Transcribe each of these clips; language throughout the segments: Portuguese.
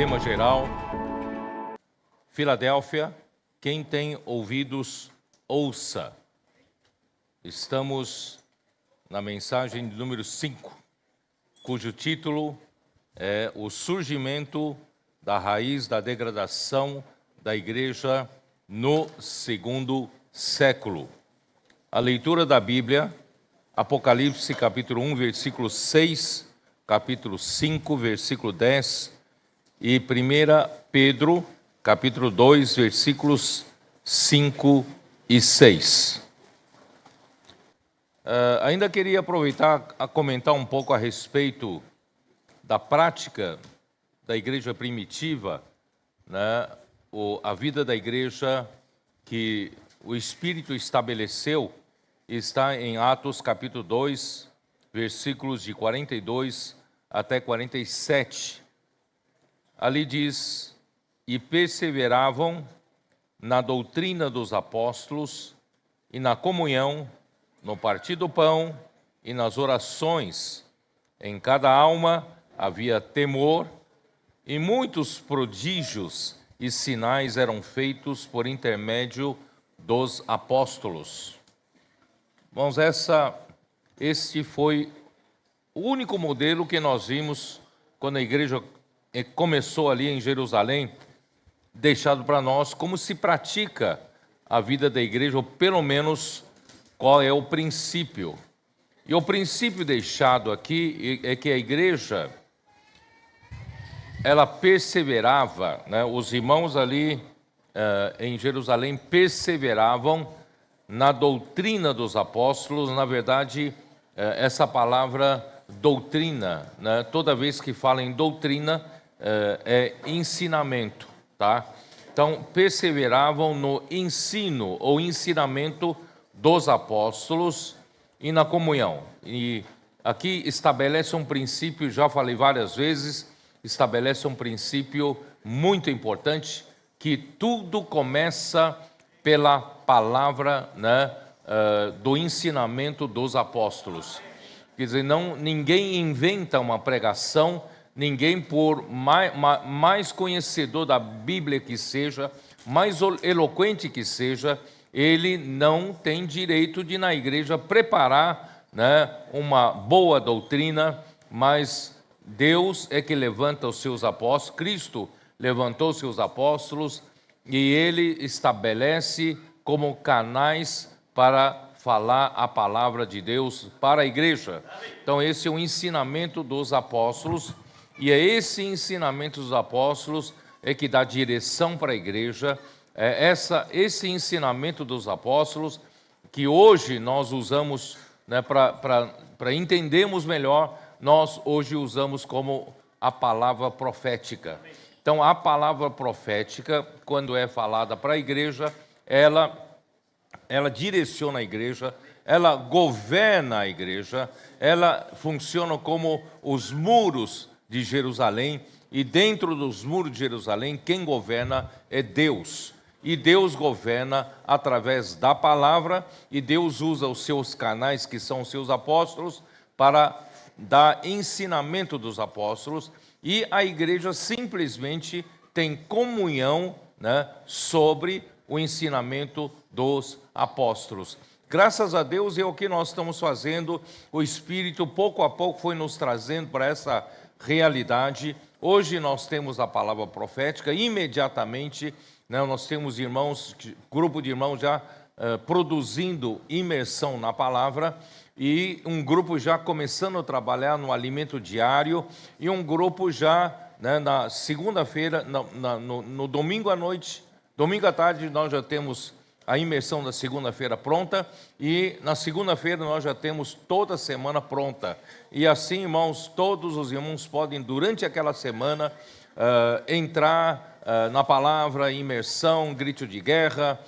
tema geral. Filadélfia, quem tem ouvidos, ouça. Estamos na mensagem de número 5, cujo título é o surgimento da raiz da degradação da igreja no segundo século. A leitura da Bíblia, Apocalipse capítulo 1, versículo 6, capítulo 5, versículo 10 e 1 Pedro, capítulo 2, versículos 5 e 6. Ainda queria aproveitar a comentar um pouco a respeito da prática da igreja primitiva, né? A vida da igreja que o Espírito estabeleceu está em Atos capítulo 2, versículos de 42 até 47. Ali diz: e perseveravam na doutrina dos apóstolos e na comunhão, no partir do pão e nas orações. Em cada alma havia temor, e muitos prodígios e sinais eram feitos por intermédio dos apóstolos. Irmãos, este foi o único modelo que nós vimos quando a igreja começou ali em Jerusalém, deixado para nós como se pratica a vida da igreja, ou pelo menos qual é o princípio. E o princípio deixado aqui é que a igreja, ela perseverava, né? Os irmãos ali em Jerusalém perseveravam na doutrina dos apóstolos. Na verdade, essa palavra doutrina, né? Toda vez que fala em doutrina, é ensinamento, tá? Então, perseveravam no ensino ou ensinamento dos apóstolos e na comunhão. E aqui estabelece um princípio, já falei várias vezes, estabelece um princípio muito importante, que tudo começa pela palavra, né, do ensinamento dos apóstolos. Quer dizer, ninguém inventa uma pregação, ninguém, por mais conhecedor da Bíblia que seja, mais eloquente que seja, ele não tem direito de, na igreja, preparar, né, uma boa doutrina, mas Deus é que levanta os seus apóstolos, Cristo levantou os seus apóstolos, e ele estabelece como canais para falar a palavra de Deus para a igreja. Então, esse é o ensinamento dos apóstolos, e é esse ensinamento dos apóstolos é que dá direção para a igreja. Esse ensinamento dos apóstolos que hoje nós usamos, né, para entendermos melhor, nós hoje usamos como a palavra profética. Então, a palavra profética, quando é falada para a igreja, ela direciona a igreja, ela governa a igreja, ela funciona como os muros de Jerusalém, e dentro dos muros de Jerusalém, quem governa é Deus. E Deus governa através da palavra, e Deus usa os seus canais, que são os seus apóstolos, para dar ensinamento dos apóstolos, e a igreja simplesmente tem comunhão, né, sobre o ensinamento dos apóstolos. Graças a Deus é o que nós estamos fazendo. O Espírito pouco a pouco foi nos trazendo para essa realidade. Hoje nós temos a palavra profética, imediatamente, né, nós temos irmãos, grupo de irmãos já produzindo imersão na palavra, e um grupo já começando a trabalhar no alimento diário, e um grupo já, né, na segunda-feira, no domingo à noite, domingo à tarde, nós já temos a imersão da segunda-feira pronta, e na segunda-feira nós já temos toda a semana pronta. E assim, irmãos, todos os irmãos podem, durante aquela semana, entrar na palavra, imersão, grito de guerra,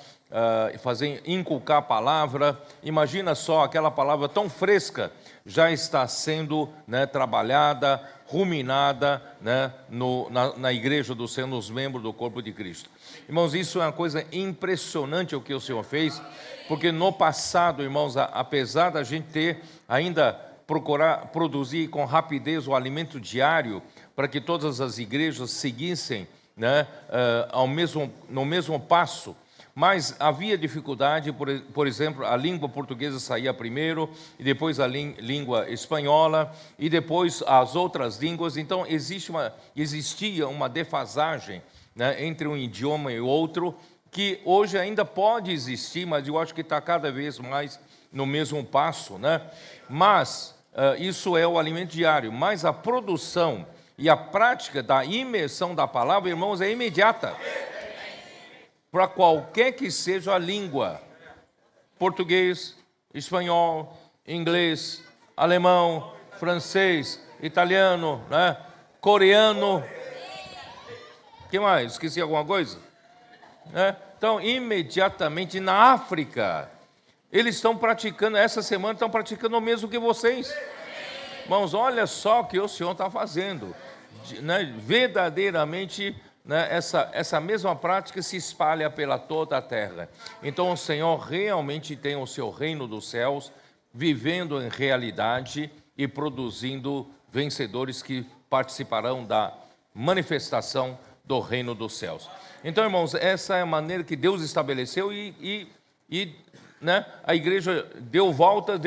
inculcar a palavra. Imagina só, aquela palavra tão fresca já está sendo, né, trabalhada, ruminada, né, na igreja do Senhor, nos membros do corpo de Cristo. Irmãos, isso é uma coisa impressionante o que o Senhor fez, porque no passado, irmãos, apesar da gente ter ainda procurar produzir com rapidez o alimento diário, para que todas as igrejas seguissem, né, no mesmo passo. Mas havia dificuldade, por exemplo, a língua portuguesa saía primeiro, e depois a língua espanhola, e depois as outras línguas. Então, existia uma defasagem, né, entre um idioma e outro, que hoje ainda pode existir, mas eu acho que está cada vez mais no mesmo passo, né? Mas isso é o alimento diário. Mas a produção e a prática da imersão da palavra, irmãos, é imediata. Para qualquer que seja a língua, português, espanhol, inglês, alemão, francês, italiano, né? Coreano. O que mais? Esqueci alguma coisa? Então, imediatamente na África, eles estão praticando, essa semana estão praticando o mesmo que vocês. Irmãos, olha só o que o Senhor está fazendo. Né? Verdadeiramente, né, essa mesma prática se espalha pela toda a terra. Então, o Senhor realmente tem o seu reino dos céus, vivendo em realidade e produzindo vencedores que participarão da manifestação do reino dos céus. Então, irmãos, essa é a maneira que Deus estabeleceu e né, a igreja deu volta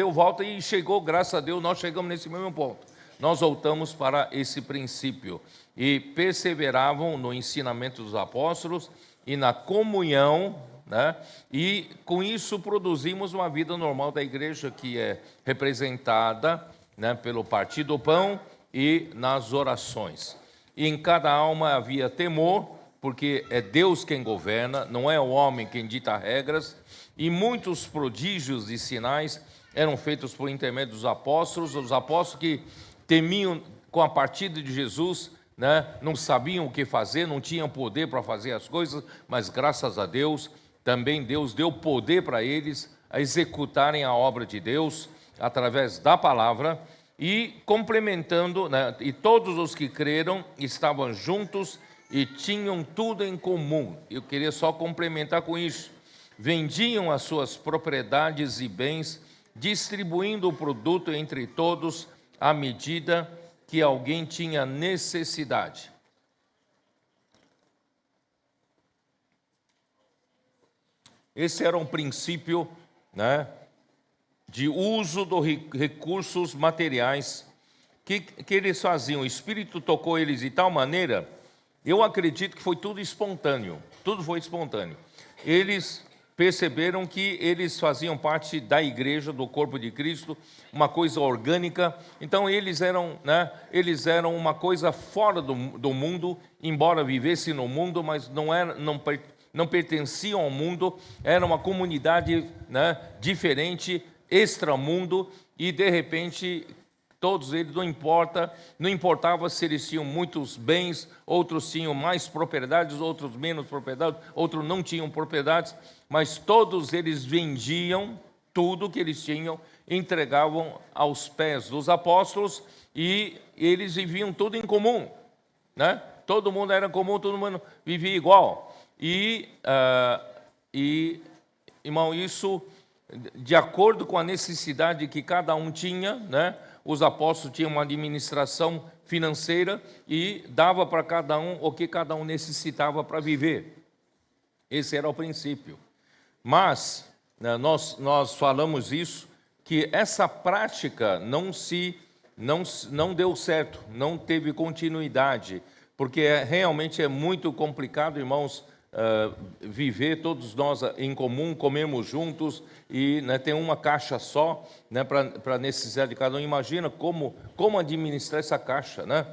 e chegou, graças a Deus, nós chegamos nesse mesmo ponto. Nós voltamos para esse princípio e perseveravam no ensinamento dos apóstolos e na comunhão, né, e com isso produzimos uma vida normal da igreja que é representada, né, pelo partir do pão e nas orações. E em cada alma havia temor, porque é Deus quem governa, não é o homem quem dita regras, e muitos prodígios e sinais eram feitos por intermédio dos apóstolos, os apóstolos que temiam com a partida de Jesus, né, não sabiam o que fazer, não tinham poder para fazer as coisas, mas graças a Deus, também Deus deu poder para eles a executarem a obra de Deus através da palavra, e complementando, né, e todos os que creram estavam juntos e tinham tudo em comum. Eu queria só complementar com isso. Vendiam as suas propriedades e bens, distribuindo o produto entre todos à medida que alguém tinha necessidade. Esse era um princípio, né, de uso dos recursos materiais que eles faziam. O Espírito tocou eles de tal maneira, eu acredito que foi tudo espontâneo, tudo foi espontâneo. Eles perceberam que eles faziam parte da igreja, do corpo de Cristo, uma coisa orgânica. Então eles eram uma coisa fora do mundo, embora vivessem no mundo, mas não pertenciam ao mundo. Era uma comunidade, né, diferente, extramundo, e de repente todos eles, não importava se eles tinham muitos bens, outros tinham mais propriedades, outros menos propriedades, outros não tinham propriedades, mas todos eles vendiam tudo que eles tinham, entregavam aos pés dos apóstolos, e eles viviam tudo em comum, né? Todo mundo era comum, todo mundo vivia igual. Irmão, isso de acordo com a necessidade que cada um tinha, né? Os apóstolos tinham uma administração financeira e dava para cada um o que cada um necessitava para viver. Esse era o princípio. Mas, né, nós falamos isso, que essa prática não deu certo, não teve continuidade, porque realmente é muito complicado, irmãos, viver todos nós em comum, comemos juntos e, né, tem uma caixa só, né, para a necessidade de cada um. Imagina como administrar essa caixa, né?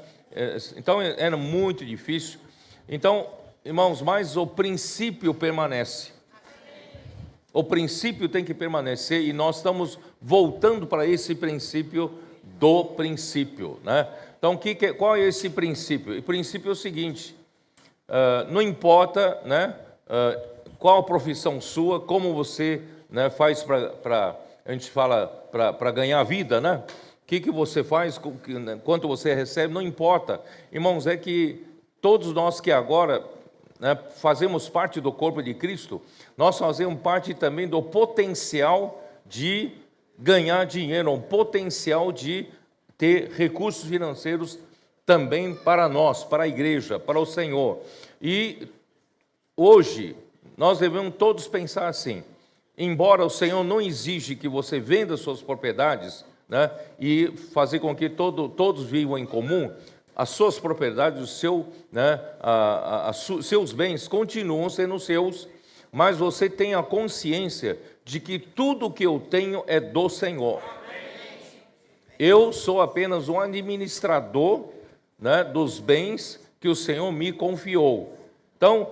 Então era muito difícil. Então, irmãos, mas o princípio permanece. O princípio tem que permanecer, e nós estamos voltando para esse princípio do princípio, né? Então, qual é esse princípio? O princípio é o seguinte: não importa, né, qual a profissão sua, como você, né, faz a gente fala, para ganhar a vida, né? O que você faz, quanto você recebe, não importa. Irmãos, é que todos nós que agora, né, fazemos parte do corpo de Cristo, nós fazemos parte também do potencial de ganhar dinheiro, um potencial de ter recursos financeiros também para nós, para a igreja, para o Senhor. E hoje, nós devemos todos pensar assim, embora o Senhor não exige que você venda suas propriedades, né, e fazer com que todos vivam em comum, as suas propriedades, seus bens continuam sendo seus, mas você tem a consciência de que tudo que eu tenho é do Senhor. Eu sou apenas um administrador, né, dos bens que o Senhor me confiou. Então,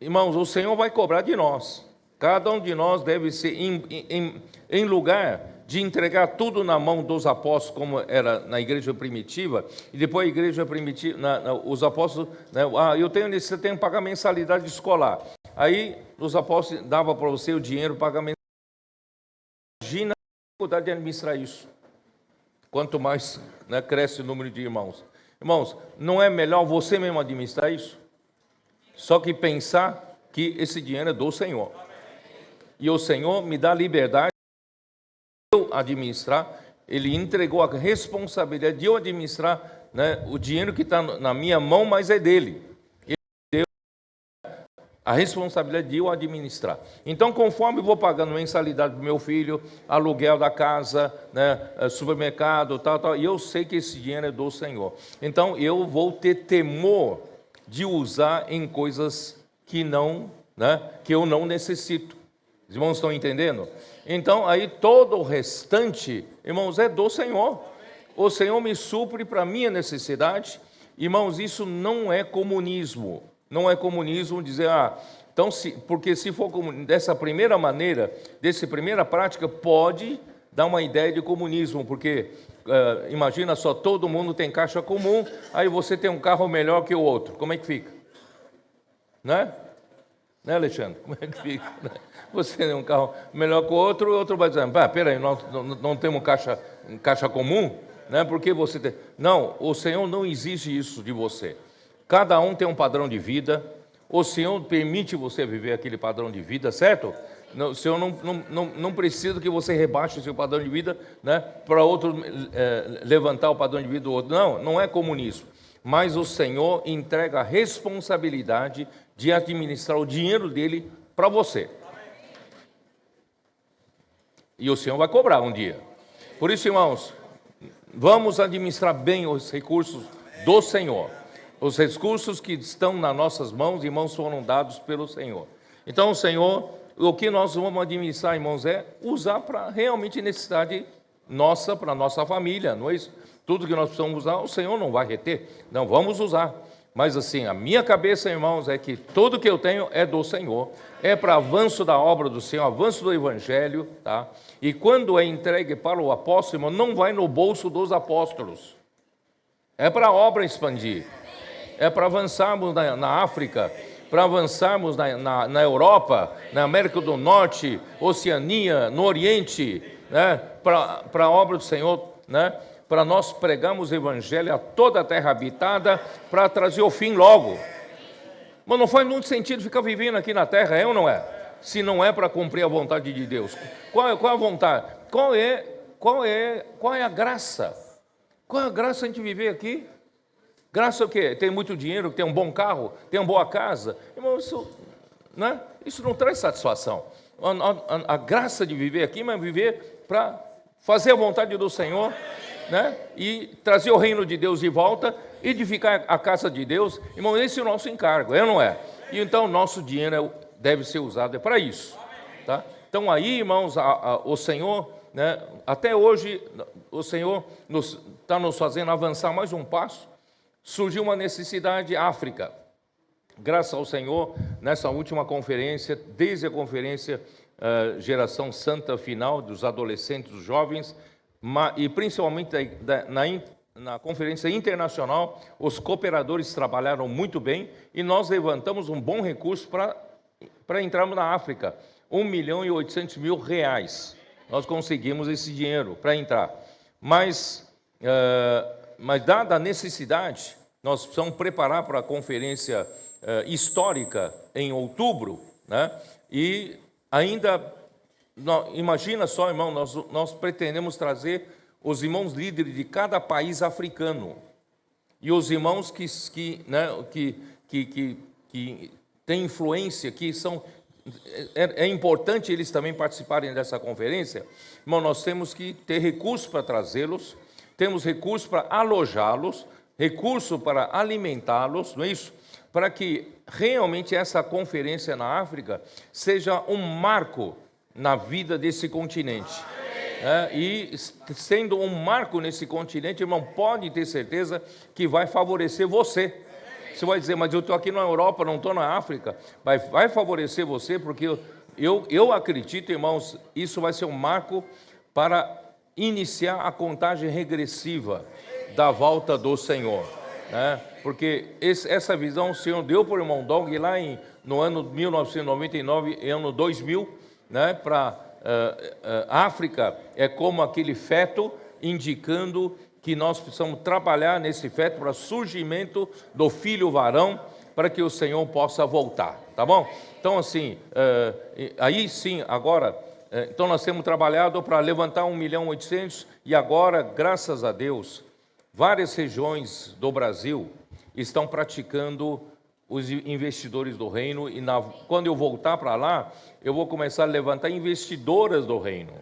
irmãos, o Senhor vai cobrar de nós. Cada um de nós deve ser, em lugar de entregar tudo na mão dos apóstolos, como era na igreja primitiva, e depois a igreja primitiva, os apóstolos, né, eu tenho que pagar mensalidade escolar. Aí os apóstolos davam para você o dinheiro, pagar mensalidade. Imagina a dificuldade de administrar isso. Quanto mais, né, cresce o número de irmãos. Irmãos, não é melhor você mesmo administrar isso? Só que pensar que esse dinheiro é do Senhor. E o Senhor me dá liberdade de eu administrar. Ele entregou a responsabilidade de eu administrar, né, o dinheiro que está na minha mão, mas é dele. Ele deu a responsabilidade de eu administrar. Então, conforme eu vou pagando mensalidade para o meu filho, aluguel da casa, né, supermercado, tal, e eu sei que esse dinheiro é do Senhor. Então, eu vou ter temor de usar em coisas que eu não necessito. Os irmãos estão entendendo? Então, aí todo o restante, irmãos, é do Senhor. O Senhor me supre para a minha necessidade. Irmãos, isso não é comunismo. Não é comunismo dizer, então, porque se for dessa primeira maneira, dessa primeira prática, pode dar uma ideia de comunismo, porque imagina só, todo mundo tem caixa comum, aí você tem um carro melhor que o outro. Como é que fica? Né, Alexandre? Como é que fica? Você tem um carro melhor que o outro vai dizer, peraí, nós não temos caixa comum, né? Porque você tem... Não, o Senhor não exige isso de você. Cada um tem um padrão de vida, o Senhor permite você viver aquele padrão de vida, certo? O Senhor não precisa que você rebaixe o seu padrão de vida, né, para outro levantar o padrão de vida do outro. Não é comunismo. Mas o Senhor entrega a responsabilidade de administrar o dinheiro dele para você. E o Senhor vai cobrar um dia. Por isso, irmãos, vamos administrar bem os recursos do Senhor. Os recursos que estão nas nossas mãos, irmãos, foram dados pelo Senhor. Então, o Senhor, o que nós vamos administrar, irmãos, é usar para realmente necessidade nossa, para a nossa família, não é isso? Tudo que nós precisamos usar, o Senhor não vai reter. Não, vamos usar. Mas assim, a minha cabeça, irmãos, é que tudo que eu tenho é do Senhor. É para avanço da obra do Senhor, avanço do Evangelho, tá? E quando é entregue para o apóstolo, irmão, não vai no bolso dos apóstolos. É para a obra expandir. É para avançarmos na África, para avançarmos na Europa, na América do Norte, Oceania, no Oriente, né? Para a obra do Senhor, né? Para nós pregarmos o Evangelho a toda a terra habitada, para trazer o fim logo. Mas não faz muito sentido ficar vivendo aqui na terra, é ou não é? Se não é para cumprir a vontade de Deus. Qual é a vontade? Qual é a graça? Qual é a graça a gente viver aqui? Graça o quê? Tem muito dinheiro, tem um bom carro, tem uma boa casa. Irmão, isso não traz satisfação. A graça de viver aqui, mas viver para fazer a vontade do Senhor, né? E trazer o reino de Deus de volta, edificar a casa de Deus. Irmão, esse é o nosso encargo, é ou não é? E então, nosso dinheiro deve ser usado para isso. Tá? Então, aí, irmãos, o Senhor, né, até hoje, o Senhor está nos fazendo avançar mais um passo. Surgiu uma necessidade África. Graças ao Senhor, nessa última conferência, desde a conferência Geração Santa Final, dos adolescentes, dos jovens, e principalmente na conferência internacional, os cooperadores trabalharam muito bem e nós levantamos um bom recurso para entrarmos na África, R$1.800.000. Nós conseguimos esse dinheiro para entrar. Mas dada a necessidade, nós precisamos preparar para a conferência histórica em outubro, né? E ainda, imagina só, irmão, nós pretendemos trazer os irmãos líderes de cada país africano. E os irmãos que têm influência, que são... É importante eles também participarem dessa conferência. Irmão, nós temos que ter recursos para trazê-los, temos recursos para alojá-los, recurso para alimentá-los, não é isso? Para que realmente essa conferência na África seja um marco na vida desse continente. E sendo um marco nesse continente, irmão, pode ter certeza que vai favorecer você. Você vai dizer, mas eu estou aqui na Europa, não estou na África. Vai favorecer você, porque eu acredito, irmãos, isso vai ser um marco para iniciar a contagem regressiva da volta do Senhor. Porque essa visão o Senhor deu para o irmão Dong lá no ano 1999 e ano 2000, para África é como aquele feto, indicando que nós precisamos trabalhar nesse feto para surgimento do filho varão, para que o Senhor possa voltar, tá bom? Então, assim, aí sim, agora, então nós temos trabalhado para levantar 1.800.000, e agora, graças a Deus, várias regiões do Brasil estão praticando os investidores do reino, e quando eu voltar para lá, eu vou começar a levantar investidoras do reino.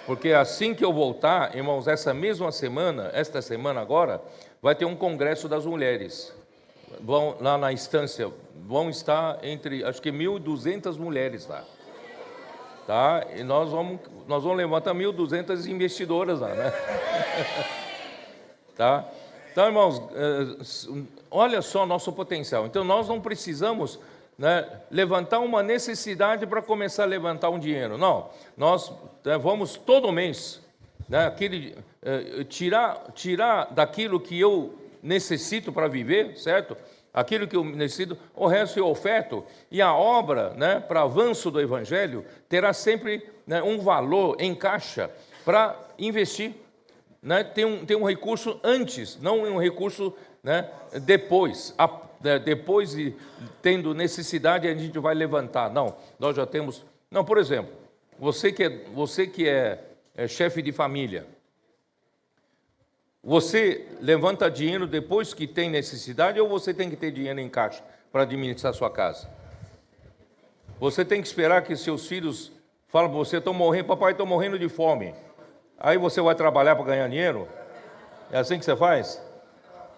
Porque assim que eu voltar, irmãos, esta semana agora, vai ter um congresso das mulheres. Vão lá na instância, vão estar acho que 1.200 mulheres lá. Tá? E nós vamos levantar 1.200 investidoras lá, né? Tá? Então, irmãos, olha só nosso potencial. Então, nós não precisamos levantar uma necessidade para começar a levantar um dinheiro. Não, nós vamos todo mês tirar daquilo que eu necessito para viver, certo? Aquilo que eu necessito, o resto eu oferto, e a obra, para avanço do Evangelho, terá sempre um valor em caixa para investir. Tem um recurso antes, não um recurso depois. Depois de tendo necessidade, a gente vai levantar. Não, nós já temos... Não, por exemplo, você que é chefe de família, você levanta dinheiro depois que tem necessidade, ou você tem que ter dinheiro em caixa para administrar a sua casa? Você tem que esperar que seus filhos falem para você, estão morrendo, papai, estou morrendo de fome. Aí você vai trabalhar para ganhar dinheiro? É assim que você faz?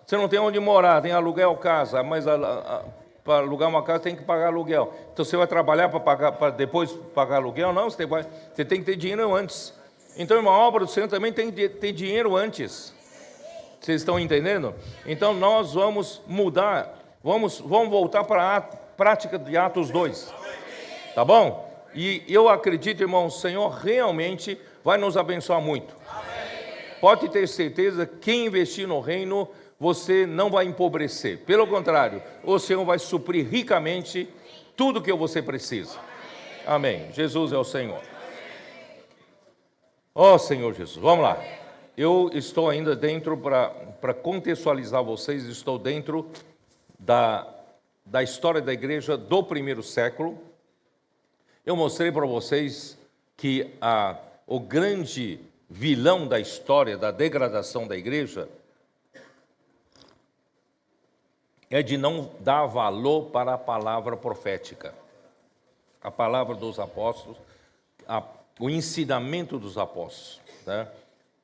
Você não tem onde morar, tem aluguel casa, mas para alugar uma casa tem que pagar aluguel. Então você vai trabalhar para depois pagar aluguel? Não, você tem que ter dinheiro antes. Então, uma obra do Senhor também tem que ter dinheiro antes. Vocês estão entendendo? Então nós vamos mudar, vamos voltar para a prática de Atos 2. Tá bom? E eu acredito, irmão, o Senhor realmente vai nos abençoar muito. Pode ter certeza, quem investir no reino, você não vai empobrecer. Pelo contrário, o Senhor vai suprir ricamente tudo que você precisa. Amém. Jesus é o Senhor. Ó Senhor Jesus, vamos lá. Eu estou ainda dentro, para contextualizar vocês, estou dentro da história da igreja do primeiro século. Eu mostrei para vocês que o grande vilão da história da degradação da igreja é de não dar valor para a palavra profética, a palavra dos apóstolos, o ensinamento dos apóstolos.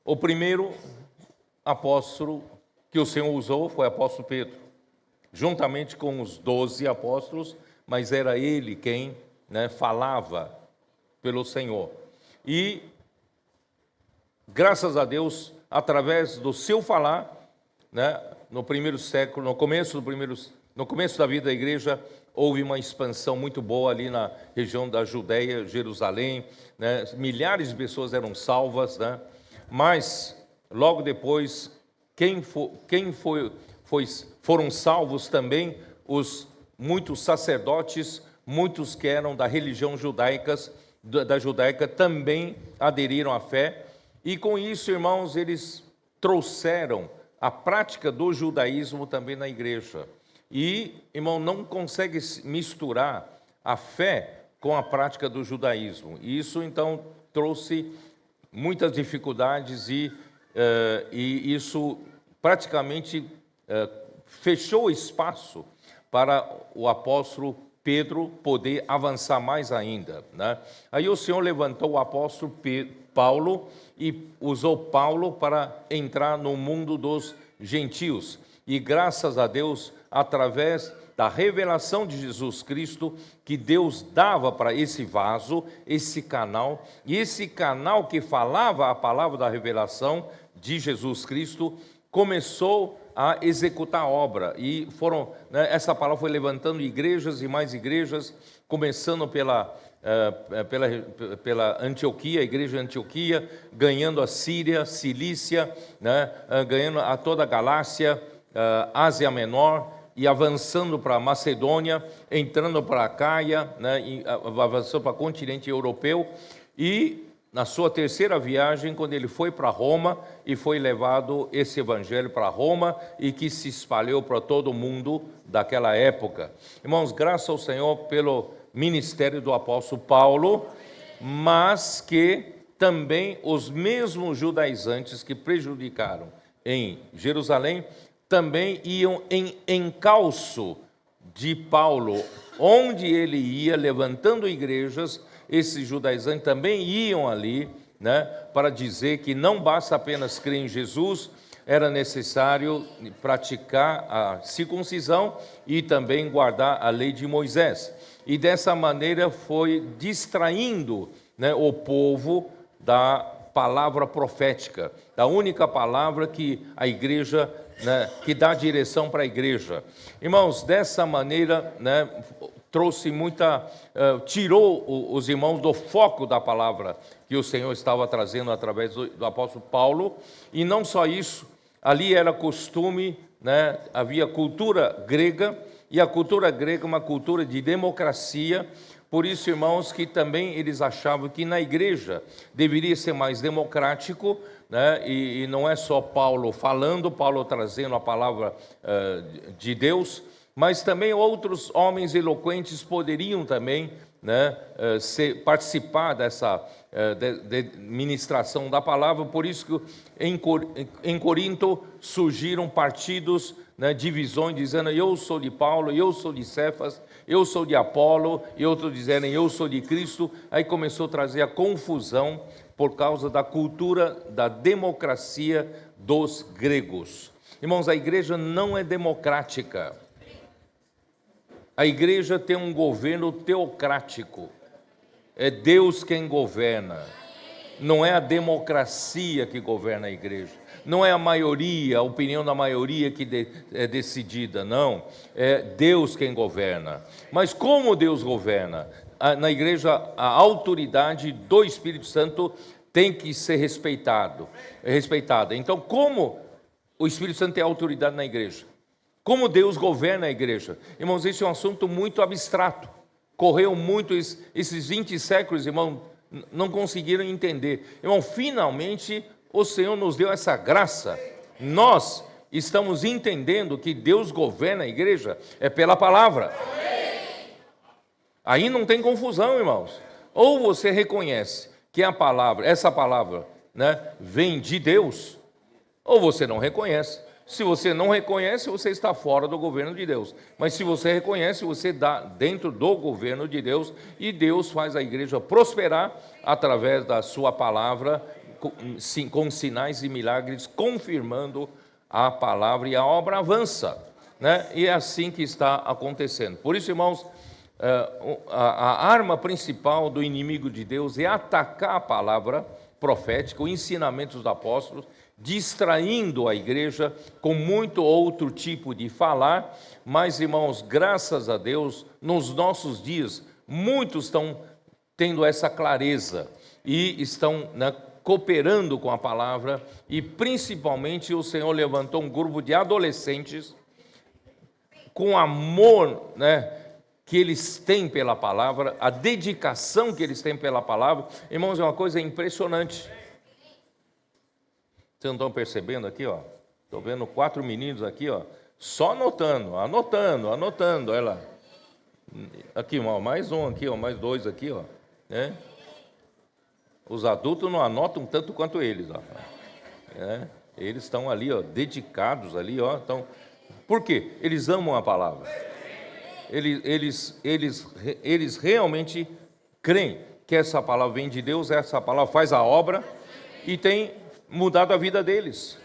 O primeiro apóstolo que o Senhor usou foi o apóstolo Pedro, juntamente com os 12 apóstolos, mas era ele quem falava pelo Senhor. E, graças a Deus, através do seu falar, no primeiro século, no começo da vida da igreja, houve uma expansão muito boa ali na região da Judéia, Jerusalém, milhares de pessoas eram salvas, mas logo depois, foram salvos também muitos sacerdotes, muitos que eram da religião judaica também aderiram à fé, e com isso, irmãos, eles trouxeram a prática do judaísmo também na igreja. E, irmão, não consegue misturar a fé com a prática do judaísmo. E isso, então, trouxe muitas dificuldades e isso praticamente fechou espaço para o apóstolo Pedro poder avançar mais ainda, né? Aí o Senhor levantou o apóstolo Paulo e usou Paulo para entrar no mundo dos gentios. E graças a Deus, através da revelação de Jesus Cristo, que Deus dava para esse vaso, esse canal, e esse canal que falava a palavra da revelação de Jesus Cristo, começou a executar a obra, e essa palavra foi levantando igrejas e mais igrejas, começando pela Antioquia, a igreja de Antioquia, ganhando a Síria, Cilícia, né, ganhando a toda a Galácia, Ásia Menor, e avançando para a Macedônia, entrando para a Caia, né, avançando para o continente europeu, e na sua terceira viagem, quando ele foi para Roma, e foi levado esse evangelho para Roma, e que se espalhou para todo o mundo daquela época. Irmãos, graças ao Senhor pelo ministério do apóstolo Paulo, mas que também os mesmos judaizantes que prejudicaram em Jerusalém, também iam em encalço de Paulo, onde ele ia levantando igrejas. Esses judaizantes também iam ali, né, para dizer que não basta apenas crer em Jesus, era necessário praticar a circuncisão e também guardar a lei de Moisés. E dessa maneira foi distraindo, né, o povo da palavra profética, da única palavra que a igreja, né, que dá direção para a igreja. Irmãos, dessa maneira, né, trouxe tirou os irmãos do foco da palavra que o Senhor estava trazendo através do apóstolo Paulo. E não só isso, ali era costume, né, havia cultura grega, e a cultura grega é uma cultura de democracia. Por isso, irmãos, que também eles achavam que na igreja deveria ser mais democrático, né? E não é só Paulo falando, Paulo trazendo a palavra de Deus, mas também outros homens eloquentes poderiam também, né, participar dessa ministração da palavra. Por isso que em Corinto surgiram partidos, né, divisões, dizendo eu sou de Paulo, eu sou de Cefas, eu sou de Apolo, e outros dizendo eu sou de Cristo. Aí começou a trazer a confusão por causa da cultura da democracia dos gregos. Irmãos, a igreja não é democrática. A igreja tem um governo teocrático. É Deus quem governa. Não é a democracia que governa a igreja. Não é a maioria, a opinião da maioria que é decidida, não. É Deus quem governa. Mas como Deus governa? Na igreja, a autoridade do Espírito Santo tem que ser respeitada. Então, como o Espírito Santo tem autoridade na igreja? Como Deus governa a igreja? Irmãos, esse é um assunto muito abstrato. Correu muito, esses 20 séculos, irmão, não conseguiram entender. Irmão, finalmente o Senhor nos deu essa graça. Nós estamos entendendo que Deus governa a igreja é pela palavra. Aí não tem confusão, irmãos. Ou você reconhece que essa palavra, né, vem de Deus, ou você não reconhece. Se você não reconhece, você está fora do governo de Deus. Mas se você reconhece, você está dentro do governo de Deus, e Deus faz a igreja prosperar através da sua palavra, com sinais e milagres, confirmando a palavra, e a obra avança, né? E é assim que está acontecendo. Por isso, irmãos, a arma principal do inimigo de Deus é atacar a palavra profética, o ensinamento dos apóstolos, distraindo a igreja com muito outro tipo de falar. Mas, irmãos, graças a Deus, nos nossos dias, muitos estão tendo essa clareza e estão, né, cooperando com a palavra, e principalmente o Senhor levantou um grupo de adolescentes com amor, né, que eles têm pela palavra, a dedicação que eles têm pela palavra. Irmãos, é uma coisa impressionante. Vocês não estão percebendo aqui, ó? Estou vendo 4 meninos aqui, ó, só anotando, olha lá. Aqui, ó, mais um aqui, ó, mais 2 aqui, ó, né? Os adultos não anotam tanto quanto eles, ó. Eles estão ali, ó, dedicados ali, ó. Então, por quê? Eles amam a palavra. Eles realmente creem que essa palavra vem de Deus, essa palavra faz a obra e tem mudado a vida deles.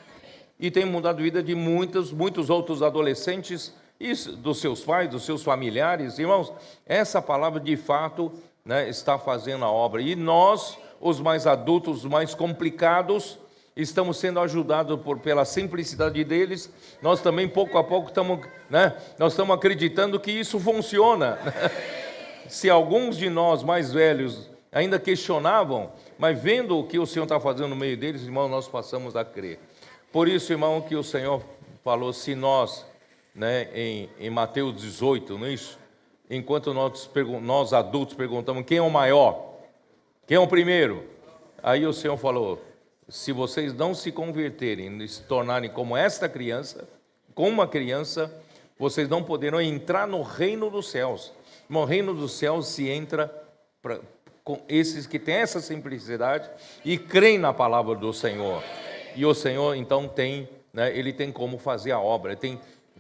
E tem mudado a vida de muitos outros adolescentes e dos seus pais, dos seus familiares. Irmãos, essa palavra de fato, né, está fazendo a obra. E nós, os mais adultos, os mais complicados, estamos sendo ajudados pela simplicidade deles. Nós também, pouco a pouco, nós estamos acreditando que isso funciona. Se alguns de nós mais velhos ainda questionavam, mas vendo o que o Senhor está fazendo no meio deles, irmão, nós passamos a crer. Por isso, irmão, que o Senhor falou, se nós, né, em Mateus 18, não é isso? Enquanto nós adultos perguntamos quem é o maior, quem é o primeiro, aí o Senhor falou, se vocês não se converterem e se tornarem como esta criança, como uma criança, vocês não poderão entrar no reino dos céus. No reino dos céus se entra com esses que têm essa simplicidade e creem na palavra do Senhor. E o Senhor, então, ele tem como fazer a obra,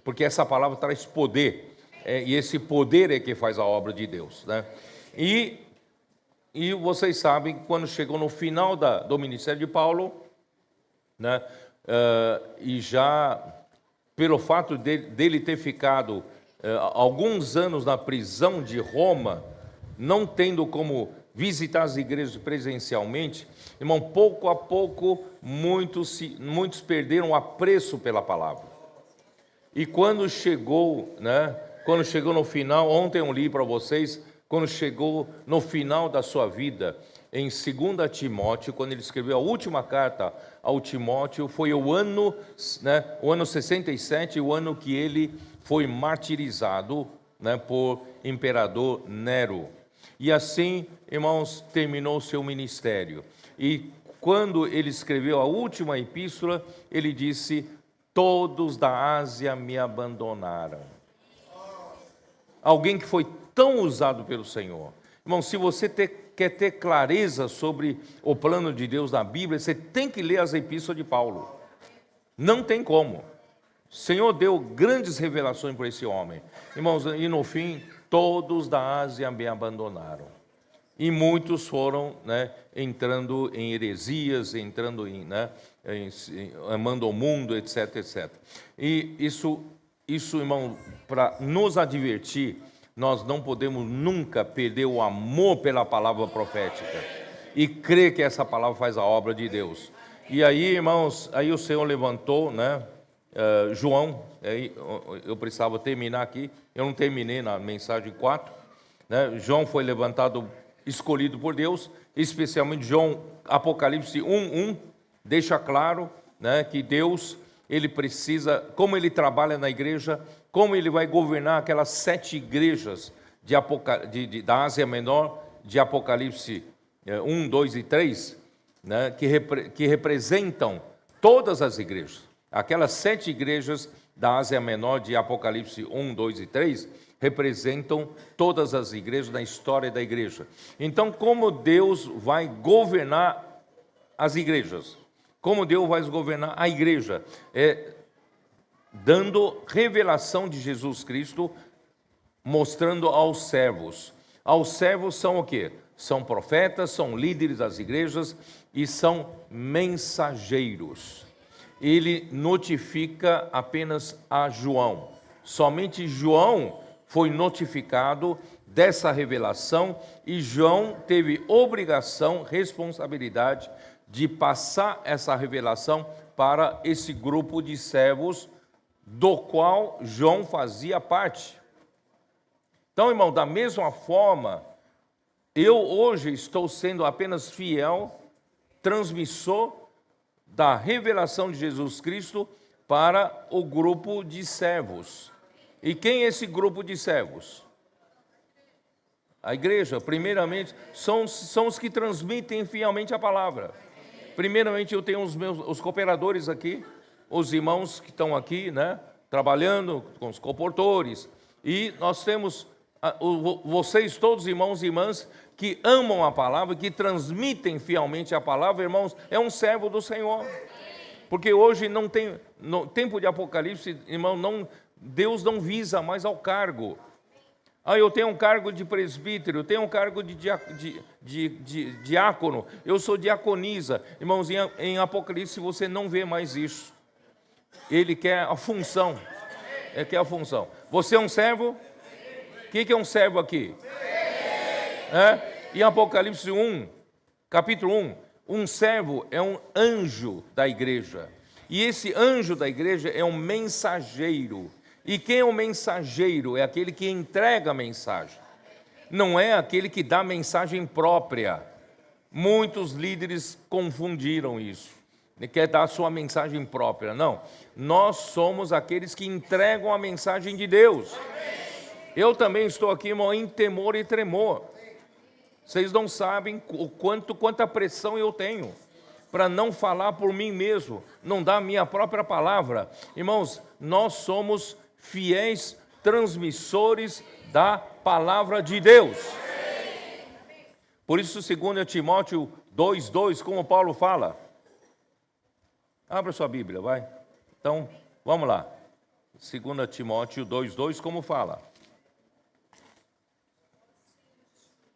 porque essa palavra traz poder, e esse poder é que faz a obra de Deus, né? E vocês sabem que quando chegou no final do ministério de Paulo, né, e já pelo fato dele ter ficado alguns anos na prisão de Roma, não tendo como visitar as igrejas presencialmente, irmão, pouco a pouco muitos perderam o apreço pela palavra. E quando chegou no final, ontem eu li para vocês, quando chegou no final da sua vida, em 2 Timóteo, quando ele escreveu a última carta ao Timóteo, foi o ano 67, o ano que ele foi martirizado, né, por imperador Nero. E assim, irmãos, terminou o seu ministério. E quando ele escreveu a última epístola, ele disse, todos da Ásia me abandonaram. Alguém que foi tão usado pelo Senhor. Irmão, se você quer ter clareza sobre o plano de Deus na Bíblia, você tem que ler as epístolas de Paulo. Não tem como. O Senhor deu grandes revelações para esse homem. Irmãos, e no fim, todos da Ásia me abandonaram. E muitos foram, né, entrando em heresias, entrando amando o mundo, etc, etc. E isso, irmão, para nos advertir, nós não podemos nunca perder o amor pela palavra profética e crer que essa palavra faz a obra de Deus. E aí, irmãos, aí o Senhor levantou, né, João, aí eu precisava terminar aqui, eu não terminei na mensagem 4, né? João foi levantado, escolhido por Deus, especialmente João, Apocalipse 1:1, deixa claro, né, que Deus, ele precisa, como ele trabalha na igreja, como ele vai governar aquelas 7 igrejas da Ásia Menor, de Apocalipse 1, 2 e 3, né, que representam todas as igrejas. Aquelas 7 igrejas da Ásia Menor, de Apocalipse 1, 2 e 3, representam todas as igrejas na história da igreja. Então, como Deus vai governar as igrejas? Como Deus vai governar a igreja? Dando revelação de Jesus Cristo, mostrando aos servos. Aos servos são o quê? São profetas, são líderes das igrejas e são mensageiros. Ele notifica apenas a João. Somente João foi notificado dessa revelação e João teve obrigação, responsabilidade de passar essa revelação para esse grupo de servos do qual João fazia parte. Então, irmão, da mesma forma, eu hoje estou sendo apenas fiel, transmissor da revelação de Jesus Cristo para o grupo de servos. E quem é esse grupo de servos? A igreja, primeiramente, são os que transmitem fielmente a palavra. Primeiramente, eu tenho os cooperadores aqui, os irmãos que estão aqui, né, trabalhando com os comportores. E nós temos vocês todos, irmãos e irmãs, que amam a palavra, que transmitem fielmente a palavra, irmãos, é um servo do Senhor. Porque hoje não tem, no tempo de Apocalipse, irmão, Deus não visa mais ao cargo. Eu tenho um cargo de presbítero, eu tenho um cargo de diácono, eu sou diaconisa. Irmãos, em Apocalipse você não vê mais isso. Ele quer a função. Ele quer a função. Você é um servo? O que é um servo aqui? Em Apocalipse 1, capítulo 1, um servo é um anjo da igreja. E esse anjo da igreja é um mensageiro. E quem é o mensageiro? É aquele que entrega a mensagem. Não é aquele que dá a mensagem própria. Muitos líderes confundiram isso. Ele quer dar a sua mensagem própria. Não. Nós somos aqueles que entregam a mensagem de Deus. Eu também estou aqui, irmão, em temor e tremor. Vocês não sabem quanta pressão eu tenho para não falar por mim mesmo, não dar a minha própria palavra. Irmãos, nós somos fiéis transmissores da palavra de Deus. Por isso, 2 Timóteo 2:2, como Paulo fala. Abra sua Bíblia, vai. Então, vamos lá. 2 Timóteo 2:2, como fala.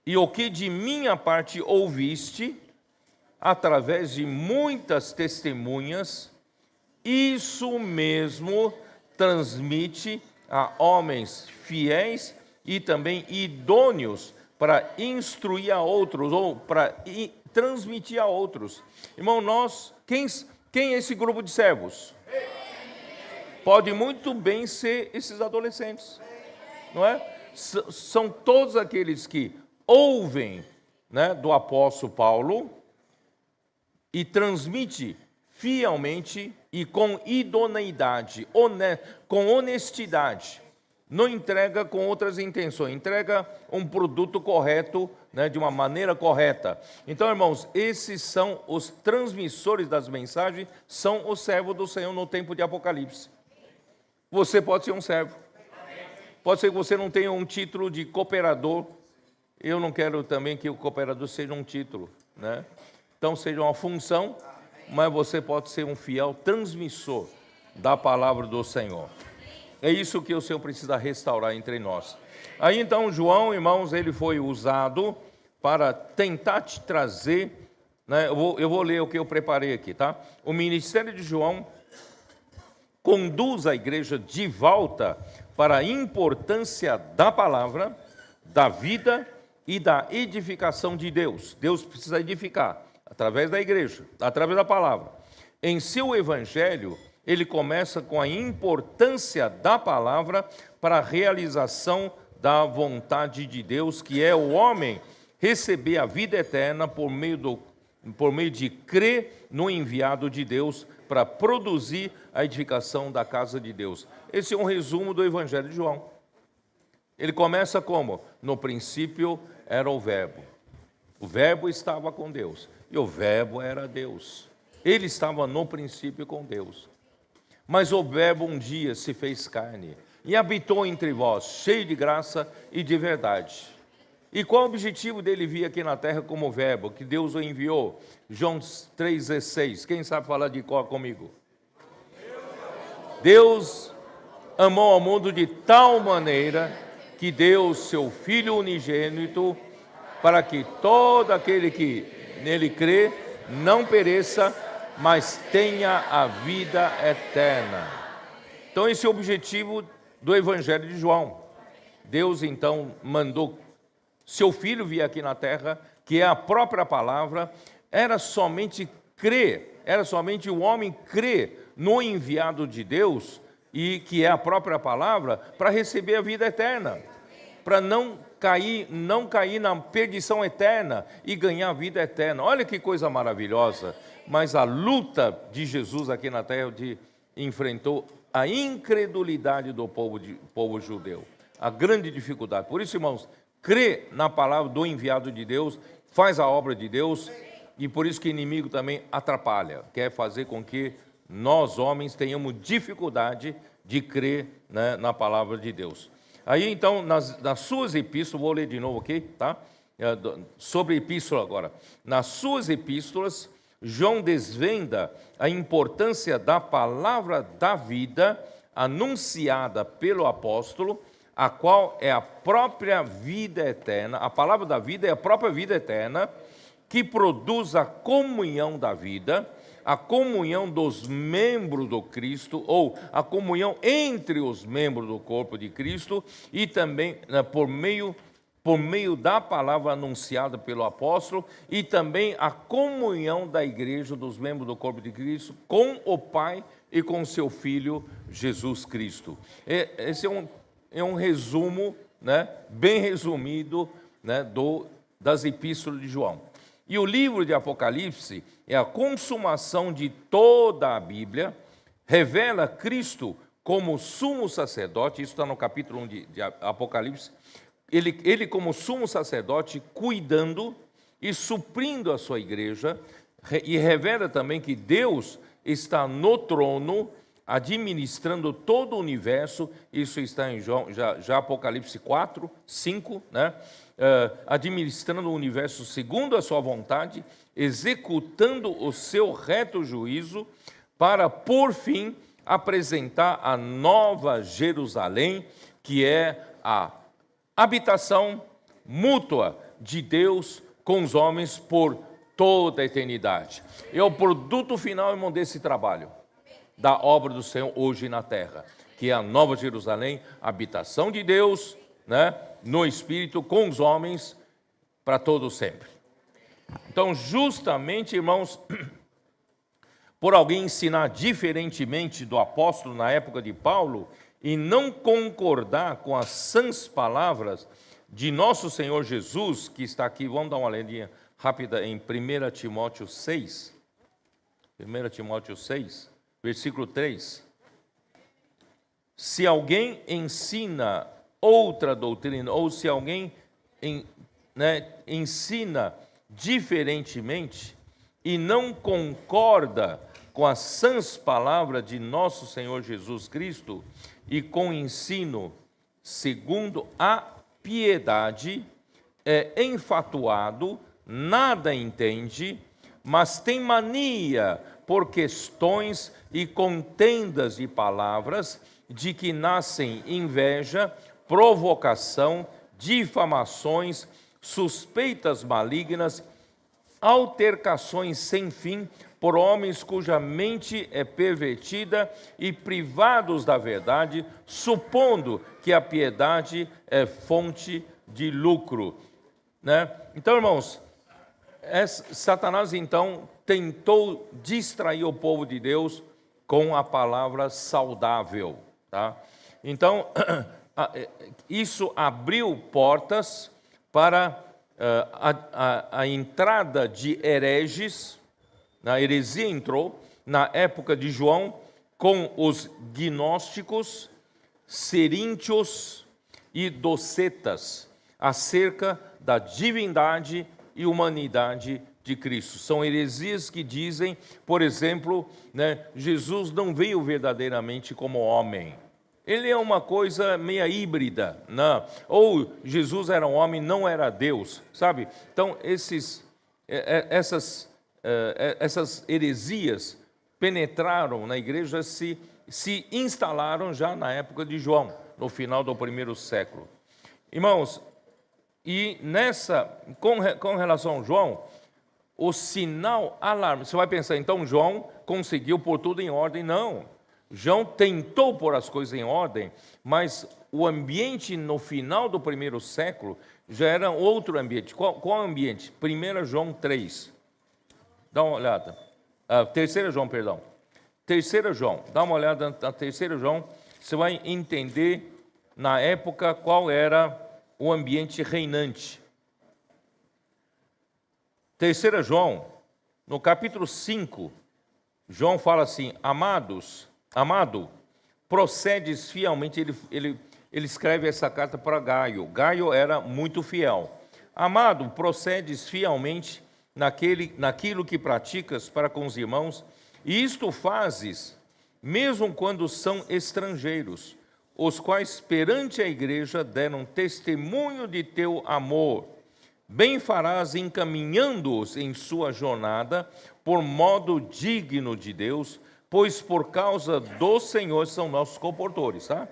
E o que de minha parte ouviste, através de muitas testemunhas, isso mesmo transmite a homens fiéis e também idôneos para instruir a outros, ou para transmitir a outros. Irmão, quem é esse grupo de servos? Pode muito bem ser esses adolescentes, não é? São todos aqueles que ouvem, né, do apóstolo Paulo e transmite fielmente e com idoneidade, com honestidade. Não entrega com outras intenções, entrega um produto correto, né, de uma maneira correta. Então, irmãos, esses são os transmissores das mensagens, são os servos do Senhor no tempo de Apocalipse. Você pode ser um servo. Pode ser que você não tenha um título de cooperador. Eu não quero também que o cooperador seja um título, né? Então, seja uma função, mas você pode ser um fiel transmissor da palavra do Senhor. É isso que o Senhor precisa restaurar entre nós. Aí, então, João, irmãos, ele foi usado para tentar te trazer, né? Eu vou ler o que eu preparei aqui, tá? O ministério de João conduz a igreja de volta para a importância da palavra, da vida e da edificação de Deus. Deus precisa edificar através da igreja, através da palavra. Em seu evangelho, ele começa com a importância da palavra para a realização da vontade de Deus, que é o homem receber a vida eterna por meio de crer no enviado de Deus para produzir a edificação da casa de Deus. Esse é um resumo do evangelho de João. Ele começa como? No princípio era o verbo. O verbo estava com Deus. E o verbo era Deus. Ele estava no princípio com Deus. Mas o verbo um dia se fez carne e habitou entre vós, cheio de graça e de verdade. E qual o objetivo dele vir aqui na terra como verbo? Que Deus o enviou. João 3,16. Quem sabe falar de cor comigo? Deus amou ao mundo de tal maneira que deu seu Filho unigênito para que todo aquele que nele crê não pereça, mas tenha a vida eterna. Então esse é o objetivo do Evangelho de João. Deus então mandou seu Filho vir aqui na terra, que é a própria palavra. Era somente crer, era somente o homem crer no enviado de Deus, e que é a própria palavra, para receber a vida eterna, para não cair na perdição eterna e ganhar a vida eterna. Olha que coisa maravilhosa. Mas a luta de Jesus aqui na terra enfrentou a incredulidade do povo judeu, a grande dificuldade. Por isso, irmãos, crê na palavra do enviado de Deus, faz a obra de Deus, e por isso que o inimigo também atrapalha, quer fazer com que nós, homens, tenhamos dificuldade de crer, né, na palavra de Deus. Aí, então, nas suas epístolas, vou ler de novo aqui, tá? Sobre epístola agora. Nas suas epístolas, João desvenda a importância da palavra da vida anunciada pelo apóstolo, a qual é a própria vida eterna. A palavra da vida é a própria vida eterna, que produz a comunhão da vida, a comunhão dos membros do Cristo, ou a comunhão entre os membros do corpo de Cristo, e também por meio da palavra anunciada pelo apóstolo, e também a comunhão da igreja, dos membros do corpo de Cristo, com o Pai e com seu Filho Jesus Cristo. Esse é um resumo, né, bem resumido, né, das epístolas de João. E o livro de Apocalipse é a consumação de toda a Bíblia, revela Cristo como sumo sacerdote, isso está no capítulo 1 de Apocalipse, ele como sumo sacerdote, cuidando e suprindo a sua igreja, e revela também que Deus está no trono, administrando todo o universo. Isso está em João, já Apocalipse 4, 5, né? Administrando o universo segundo a sua vontade, executando o seu reto juízo, para, por fim, apresentar a nova Jerusalém, que é a habitação mútua de Deus com os homens por toda a eternidade. É o produto final, irmão, desse trabalho, da obra do Senhor hoje na terra, que é a nova Jerusalém, a habitação de Deus, né, no Espírito, com os homens, para todo sempre. Então, justamente, irmãos, por alguém ensinar diferentemente do apóstolo na época de Paulo, e não concordar com as sãs palavras de nosso Senhor Jesus, que está aqui, vamos dar uma olhadinha rápida em 1 Timóteo 6, 1 Timóteo 6, versículo 3. Se alguém ensina outra doutrina, ou se alguém ensina diferentemente e não concorda com as sãs palavras de nosso Senhor Jesus Cristo e com o ensino segundo a piedade, é enfatuado, nada entende, mas tem mania por questões e contendas de palavras, de que nascem inveja, provocação, difamações, suspeitas malignas, altercações sem fim, por homens cuja mente é pervertida e privados da verdade, supondo que a piedade é fonte de lucro, né? Então, irmãos, Satanás, então, tentou distrair o povo de Deus com a palavra saudável, tá? Então, isso abriu portas para a entrada de hereges. A heresia entrou na época de João com os gnósticos, ceríntios e docetas acerca da divindade e humanidade de Cristo. São heresias que dizem, por exemplo, né, Jesus não veio verdadeiramente como homem. Ele é uma coisa meia híbrida, não? Ou Jesus era um homem, não era Deus, sabe? Então, essas heresias penetraram na igreja, se instalaram já na época de João, no final do primeiro século. Irmãos, e com relação a João, o sinal alarme, você vai pensar, então João conseguiu pôr tudo em ordem? Não. João tentou pôr as coisas em ordem, mas o ambiente no final do primeiro século já era outro ambiente. Qual ambiente? 1 João 3. Dá uma olhada. 3 João, perdão. 3 João. Dá uma olhada na 3 João. Você vai entender, na época, qual era o ambiente reinante. 3 João, no capítulo 5, João fala assim: Amado, procedes fielmente. Ele escreve essa carta para Gaio. Gaio era muito fiel. Amado, procedes fielmente naquilo que praticas para com os irmãos, e isto fazes, mesmo quando são estrangeiros, os quais perante a igreja deram testemunho de teu amor. bem farás encaminhando-os em sua jornada por modo digno de Deus, pois por causa do Senhor são nossos comportores, tá?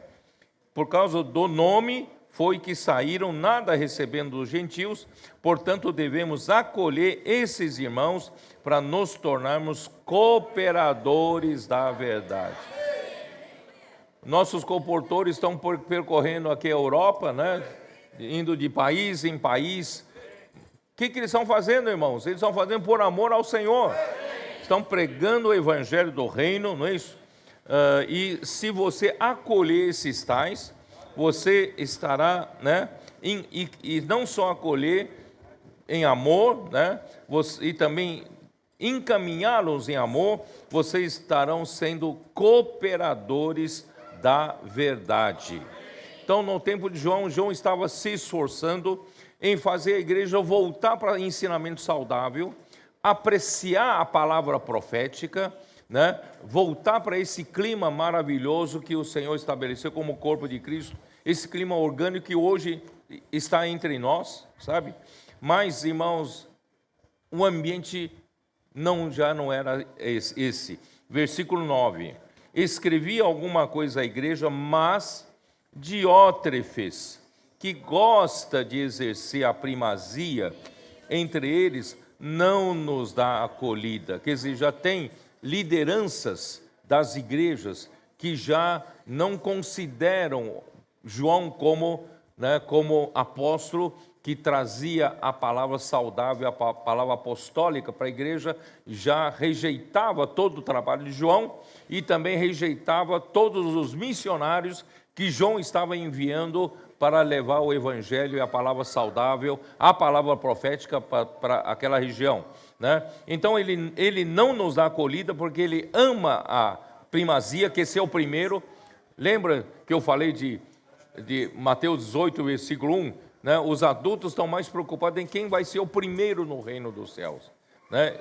Por causa do nome foi que saíram, nada recebendo dos gentios, portanto devemos acolher esses irmãos para nos tornarmos cooperadores da verdade. Nossos comportores estão percorrendo aqui a Europa, né? Indo de país em país. O que eles estão fazendo, irmãos? Eles estão fazendo por amor ao Senhor. Estão pregando o evangelho do reino, não é isso? E se você acolher esses tais, você estará, né? E não só acolher em amor, né? E também encaminhá-los em amor, vocês estarão sendo cooperadores da verdade. Então, no tempo de João, João estava se esforçando em fazer a igreja voltar para ensinamento saudável, apreciar a palavra profética, né? Voltar para esse clima maravilhoso que o Senhor estabeleceu como corpo de Cristo, esse clima orgânico que hoje está entre nós, sabe? Mas, irmãos, o ambiente já não era esse. Versículo 9. Escrevi alguma coisa à igreja, mas Diótrefes, que gosta de exercer a primazia entre eles, não nos dá acolhida. Quer dizer, já tem lideranças das igrejas que já não consideram João como apóstolo que trazia a palavra saudável, a palavra apostólica para a igreja, já rejeitava todo o trabalho de João e também rejeitava todos os missionários que João estava enviando para levar o evangelho e a palavra saudável, a palavra profética para aquela região, né? Então ele não nos dá acolhida porque ele ama a primazia, que esse é o primeiro. Lembra que eu falei de Mateus 18, versículo 1, né? Os adultos estão mais preocupados em quem vai ser o primeiro no reino dos céus, né?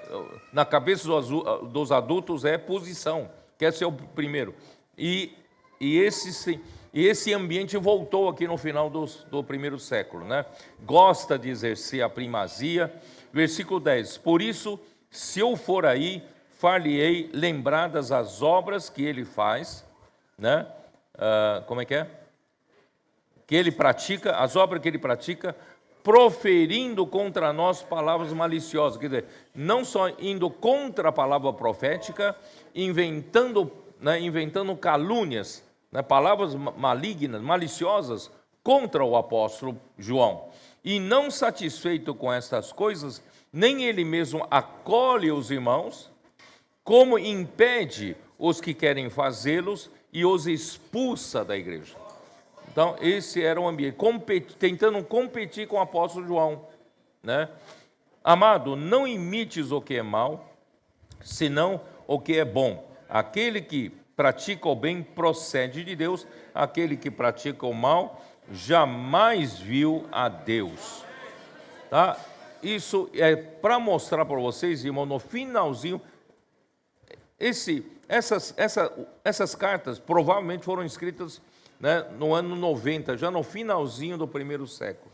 Na cabeça dos adultos é posição, quer ser o primeiro. E esse ambiente voltou aqui no final do primeiro século, né? Gosta de exercer a primazia. Versículo 10, por isso, se eu for aí, far-lhe-ei lembradas as obras que ele faz, né? Como é que é? Que ele pratica, as obras que ele pratica, proferindo contra nós palavras maliciosas, quer dizer, não só indo contra a palavra profética, inventando calúnias, né, palavras malignas, maliciosas, contra o apóstolo João. E não satisfeito com estas coisas, nem ele mesmo acolhe os irmãos, como impede os que querem fazê-los e os expulsa da igreja. Então, esse era um ambiente, tentando competir com o apóstolo João, né? Amado, não imites o que é mal, senão o que é bom. Aquele que pratica o bem procede de Deus, aquele que pratica o mal jamais viu a Deus. Tá? Isso é para mostrar para vocês, irmão, no finalzinho, essas cartas provavelmente foram escritas, né, no ano 90, já no finalzinho do primeiro século.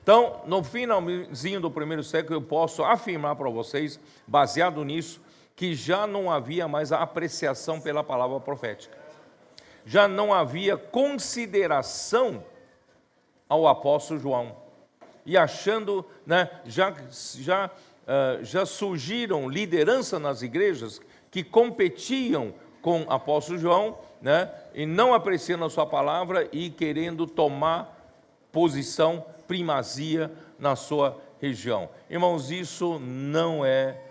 Então, no finalzinho do primeiro século, eu posso afirmar para vocês, baseado nisso, que já não havia mais a apreciação pela palavra profética. Já não havia consideração ao apóstolo João. E achando, né, já surgiram liderança nas igrejas que competiam com o apóstolo João, né, e não apreciando a sua palavra e querendo tomar posição, primazia na sua região. Irmãos, isso não é...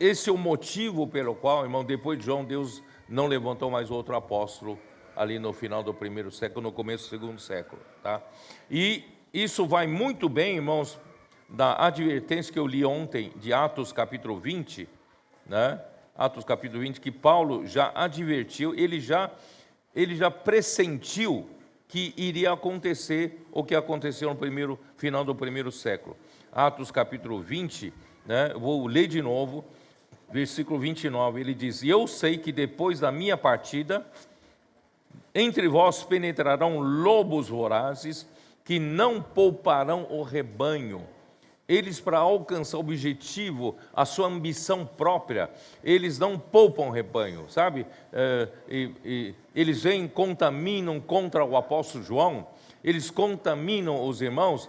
Esse é o motivo pelo qual, irmão, depois de João, Deus não levantou mais outro apóstolo ali no final do primeiro século, no começo do segundo século, tá? E isso vai muito bem, irmãos, da advertência que eu li ontem de Atos capítulo 20, né? Atos capítulo 20, que Paulo já advertiu, ele já pressentiu que iria acontecer o que aconteceu no final do primeiro século. Atos capítulo 20, né? Vou ler de novo, versículo 29, ele diz: eu sei que depois da minha partida, entre vós penetrarão lobos vorazes, que não pouparão o rebanho. Eles, para alcançar o objetivo, a sua ambição própria, eles não poupam o rebanho, sabe? Eles vêm, contaminam contra o apóstolo João, eles contaminam os irmãos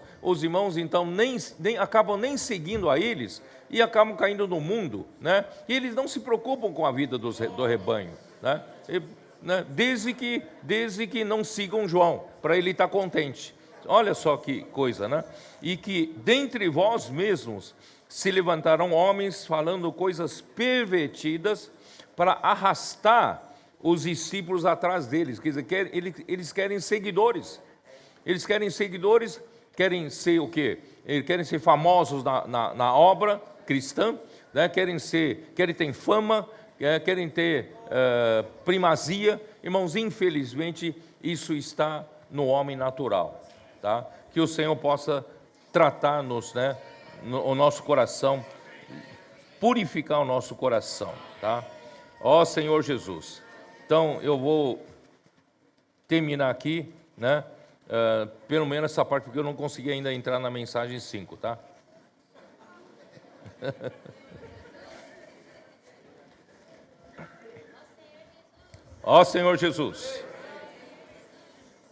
então nem acabam nem seguindo a eles e acabam caindo no mundo, né? E eles não se preocupam com a vida do rebanho, né? Desde que não sigam João, para ele estar contente. Olha só que coisa, né? E que dentre vós mesmos se levantarão homens falando coisas pervertidas para arrastar os discípulos atrás deles. Quer dizer, eles querem seguidores. Eles querem seguidores, querem ser o quê? Eles querem ser famosos na obra cristã, né? Querem ter fama, querem ter primazia. Irmãos, infelizmente, isso está no homem natural. Tá? Que o Senhor possa tratar-nos, né, o nosso coração, purificar o nosso coração, tá? Ó Senhor Jesus. Então eu vou terminar aqui, né, pelo menos essa parte, porque eu não consegui ainda entrar na mensagem 5, tá? Ó Senhor Jesus.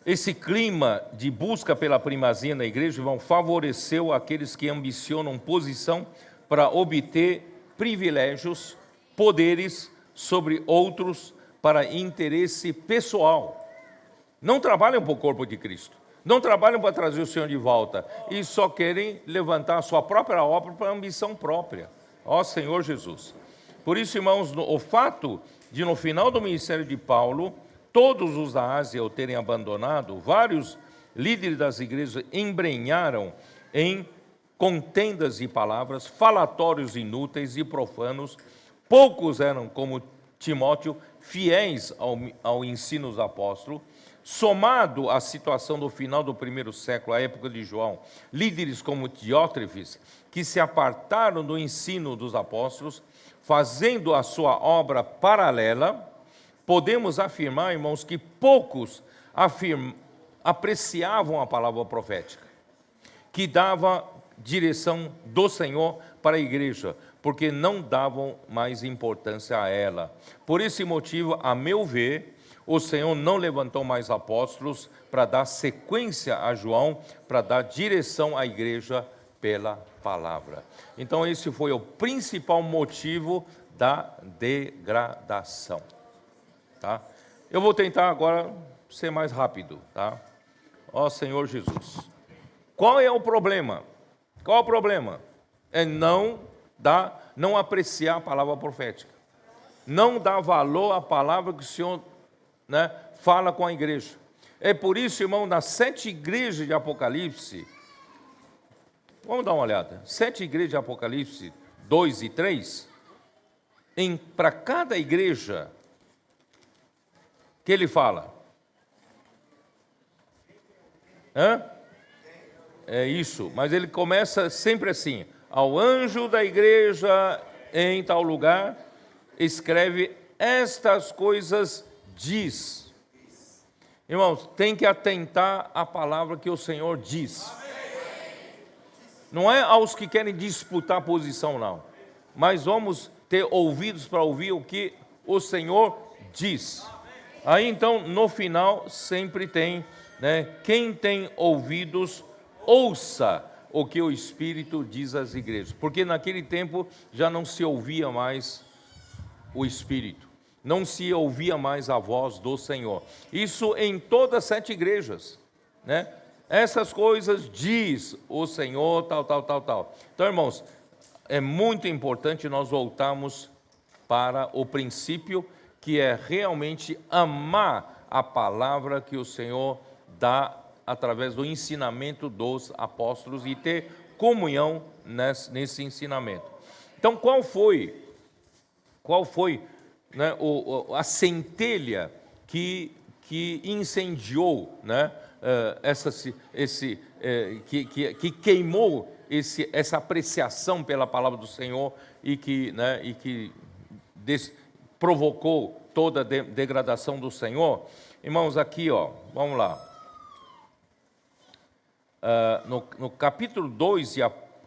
Esse clima de busca pela primazia na igreja favoreceu aqueles que ambicionam posição para obter privilégios, poderes sobre outros para interesse pessoal. Não trabalham para o corpo de Cristo, não trabalham para trazer o Senhor de volta e só querem levantar a sua própria obra para ambição própria. Ó Senhor Jesus. Por isso, irmãos, o fato de no final do ministério de Paulo, todos os da Ásia o terem abandonado, vários líderes das igrejas embrenharam em contendas de palavras, falatórios inúteis e profanos. Poucos eram, como Timóteo, fiéis ao ensino dos apóstolos. Somado à situação do final do primeiro século, a época de João, líderes como Diótrefes, que se apartaram do ensino dos apóstolos, fazendo a sua obra paralela, podemos afirmar, irmãos, que poucos apreciavam a palavra profética, que dava direção do Senhor para a igreja, porque não davam mais importância a ela. Por esse motivo, a meu ver, o Senhor não levantou mais apóstolos para dar sequência a João, para dar direção à igreja pela palavra. Então, esse foi o principal motivo da degradação. Tá? Eu vou tentar agora ser mais rápido, tá? Ó Senhor Jesus. Qual é o problema? Qual é o problema? É não apreciar a palavra profética. Não dar valor à palavra que o Senhor, né, fala com a igreja. É por isso, irmão, nas 7 igrejas de Apocalipse, vamos dar uma olhada. 7 igrejas de Apocalipse, 2 e 3, para cada igreja que ele fala. É isso, mas ele começa sempre assim: ao anjo da igreja em tal lugar, escreve estas coisas, diz. Irmãos, tem que atentar à palavra que o Senhor diz. Não é aos que querem disputar posição, não. Mas vamos ter ouvidos para ouvir o que o Senhor diz. Aí então, no final, sempre tem, né, quem tem ouvidos, ouça o que o Espírito diz às igrejas. Porque naquele tempo já não se ouvia mais o Espírito, não se ouvia mais a voz do Senhor. Isso em todas as 7 igrejas, né? Essas coisas diz o Senhor, tal. Então, irmãos, é muito importante nós voltarmos para o princípio, que é realmente amar a palavra que o Senhor dá através do ensinamento dos apóstolos e ter comunhão nesse ensinamento. Então, qual foi, né, a centelha que incendiou, né, que queimou essa apreciação pela palavra do Senhor e que provocou toda a degradação do Senhor? Irmãos, aqui, ó, vamos lá. no capítulo 2 de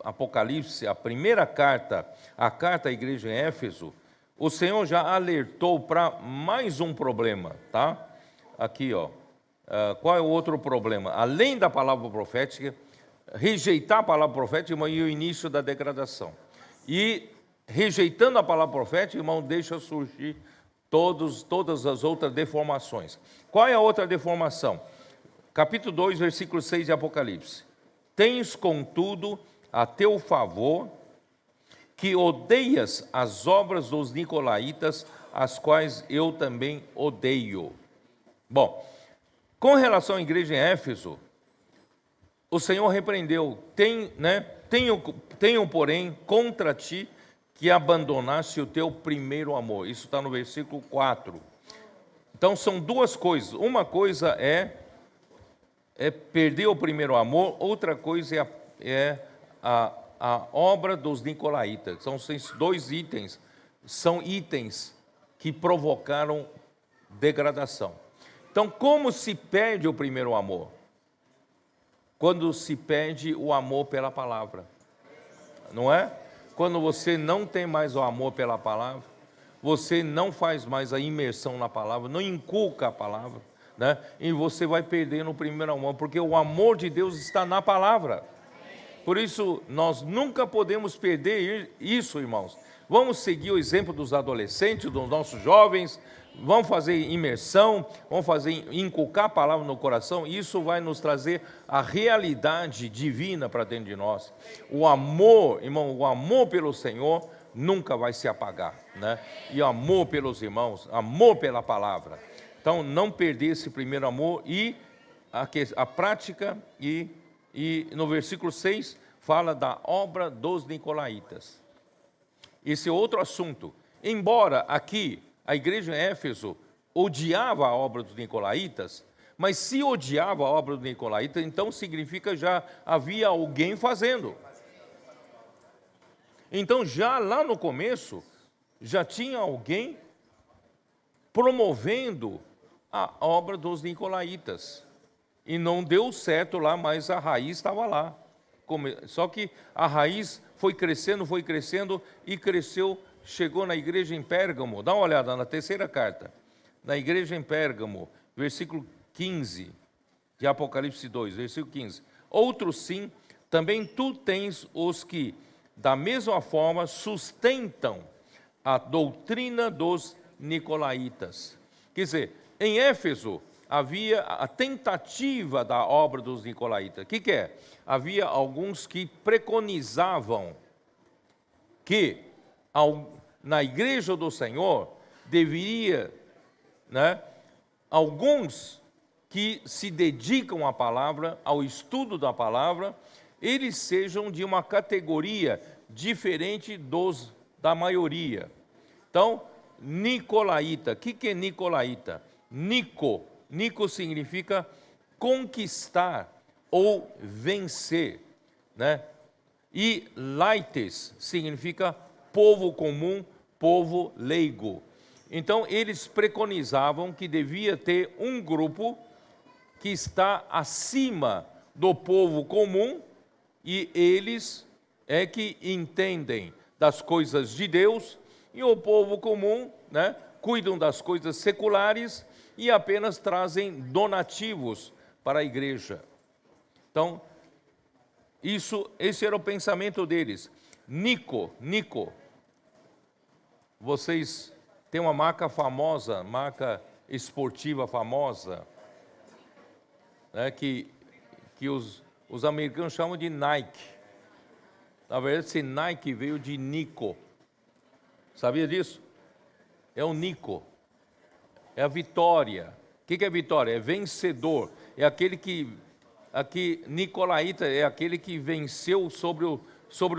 Apocalipse, a primeira carta, a carta à igreja em Éfeso, o Senhor já alertou para mais um problema, tá? Aqui, ó. Qual é o outro problema? Além da palavra profética, rejeitar a palavra profética, irmão, e o início da degradação. E rejeitando a palavra profética, irmão, deixa surgir todas as outras deformações. Qual é a outra deformação? Capítulo 2, versículo 6 de Apocalipse. Tens, contudo, a teu favor, que odeias as obras dos nicolaítas, as quais eu também odeio. Bom, com relação à igreja em Éfeso, o Senhor repreendeu, tenho, porém, contra ti que abandonaste o teu primeiro amor. Isso está no versículo 4. Então, são duas coisas. Uma coisa é perder o primeiro amor, outra coisa é a obra dos nicolaítas. São esses dois itens, são itens que provocaram degradação. Então, como se perde o primeiro amor? Quando se perde o amor pela palavra, não é? Quando você não tem mais o amor pela palavra, você não faz mais a imersão na palavra, não inculca a palavra, né? E você vai perdendo o primeiro amor, porque o amor de Deus está na palavra. Por isso, nós nunca podemos perder isso, irmãos. Vamos seguir o exemplo dos adolescentes, dos nossos jovens, vamos fazer imersão, vamos inculcar a palavra no coração, e isso vai nos trazer a realidade divina para dentro de nós. O amor, irmão, o amor pelo Senhor nunca vai se apagar, né? E amor pelos irmãos, amor pela palavra. Então, não perder esse primeiro amor e a prática, e no versículo 6 fala da obra dos nicolaítas. Esse é outro assunto. Embora aqui a igreja em Éfeso odiava a obra dos nicolaítas, mas se odiava a obra dos nicolaítas, então significa já havia alguém fazendo. Então já lá no começo, já tinha alguém promovendo a obra dos nicolaítas. E não deu certo lá, mas a raiz estava lá. Só que a raiz foi crescendo e cresceu, chegou na igreja em Pérgamo. Dá uma olhada na terceira carta. Na igreja em Pérgamo, versículo 15 de Apocalipse 2, versículo 15. Outro sim, também tu tens os que, da mesma forma, sustentam a doutrina dos nicolaítas. Quer dizer, em Éfeso havia a tentativa da obra dos nicolaítas. O que é? Havia alguns que preconizavam que na igreja do Senhor deveria, né, alguns que se dedicam à palavra, ao estudo da palavra, eles sejam de uma categoria diferente da maioria. Então, nicolaíta. O que é nicolaíta? Nico significa conquistar ou vencer, né? E laites significa povo comum, povo leigo. Então, eles preconizavam que devia ter um grupo que está acima do povo comum, e eles é que entendem das coisas de Deus, e o povo comum, né, cuidam das coisas seculares e apenas trazem donativos para a igreja. Então, esse era o pensamento deles. Nico. Vocês têm uma marca famosa, marca esportiva famosa, né, que os americanos chamam de Nike. Na verdade, esse Nike veio de Nico. Sabia disso? É o Nico. É a vitória. O que é vitória? É vencedor. É aquele nicolaíta é aquele que venceu sobre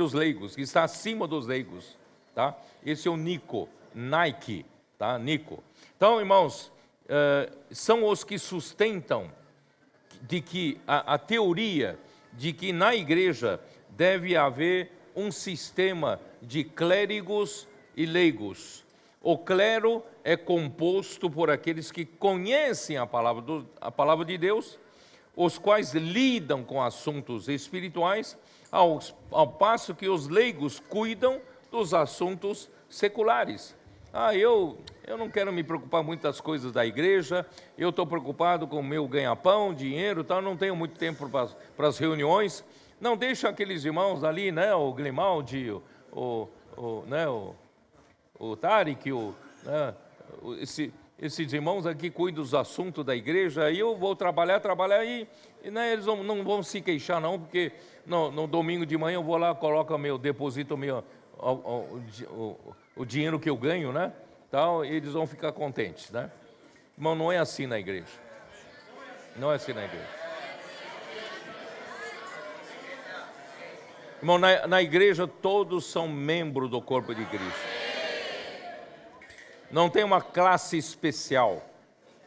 os leigos, que está acima dos leigos, tá? Esse é o Nico, Nike, tá? Nico. Então, irmãos, são os que sustentam de que a teoria de que na igreja deve haver um sistema de clérigos e leigos. O clero é composto por aqueles que conhecem a palavra de Deus. os quais lidam com assuntos espirituais, ao passo que os leigos cuidam dos assuntos seculares. Eu não quero me preocupar muito das coisas da igreja, eu estou preocupado com o meu ganha-pão, dinheiro, tal, não tenho muito tempo para as reuniões. Não, deixa aqueles irmãos ali, né, o Grimaldi, o Tarek, esses irmãos aqui cuidam dos assuntos da igreja, aí eu vou trabalhar e né, eles não vão se queixar não, porque no domingo de manhã eu vou lá, deposito o dinheiro que eu ganho, né, tal, e eles vão ficar contentes, né? Irmão, não é assim na igreja. Não é assim na igreja. Irmão, na igreja todos são membros do corpo de Cristo. Não tem uma classe especial,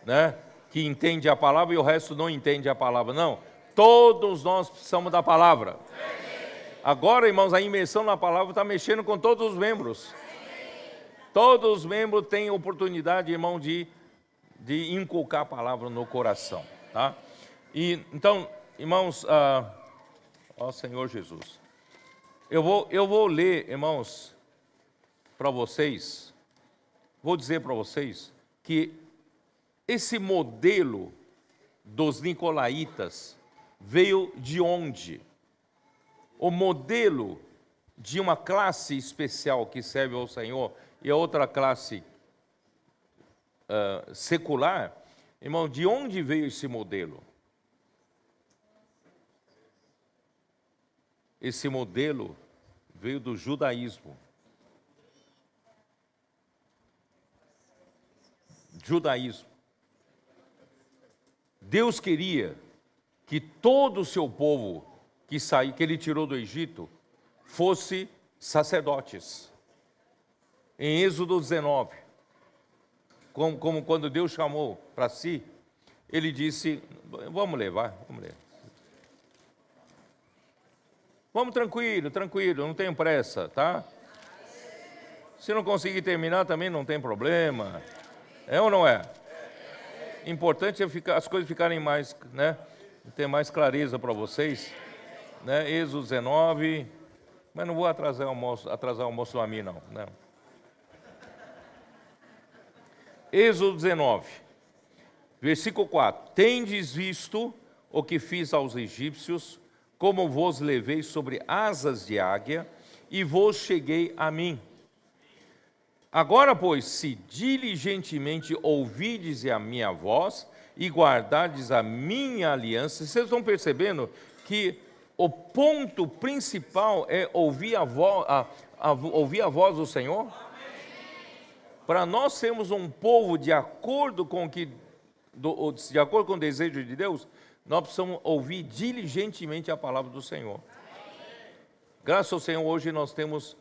né, que entende a palavra e o resto não entende a palavra. Não, todos nós precisamos da palavra. Agora, irmãos, a imersão na palavra está mexendo com todos os membros. Todos os membros têm oportunidade, irmão, de inculcar a palavra no coração, tá? E então, irmãos, ó Senhor Jesus, eu vou ler, irmãos, para vocês. Vou dizer para vocês que esse modelo dos nicolaítas veio de onde? O modelo de uma classe especial que serve ao Senhor e a outra classe secular, irmão, de onde veio esse modelo? Esse modelo veio do judaísmo. Judaísmo. Deus queria que todo o seu povo que ele tirou do Egito fosse sacerdotes. Em Êxodo 19, como quando Deus chamou para si, ele disse, vamos ler. Vamos tranquilo, não tenho pressa, tá? Se não conseguir terminar também não tem problema. É ou não é? Importante é as coisas ficarem mais, né? Ter mais clareza para vocês, né? Êxodo 19, mas não vou atrasar o almoço a mim, não. Êxodo 19, versículo 4. Tendes visto o que fiz aos egípcios, como vos levei sobre asas de águia, e vos cheguei a mim. Agora, pois, se diligentemente ouvides a minha voz e guardardes a minha aliança, vocês estão percebendo que o ponto principal é ouvir a voz do Senhor? Para nós sermos um povo de acordo com o desejo de Deus, nós precisamos ouvir diligentemente a palavra do Senhor. Graças ao Senhor, hoje nós temos,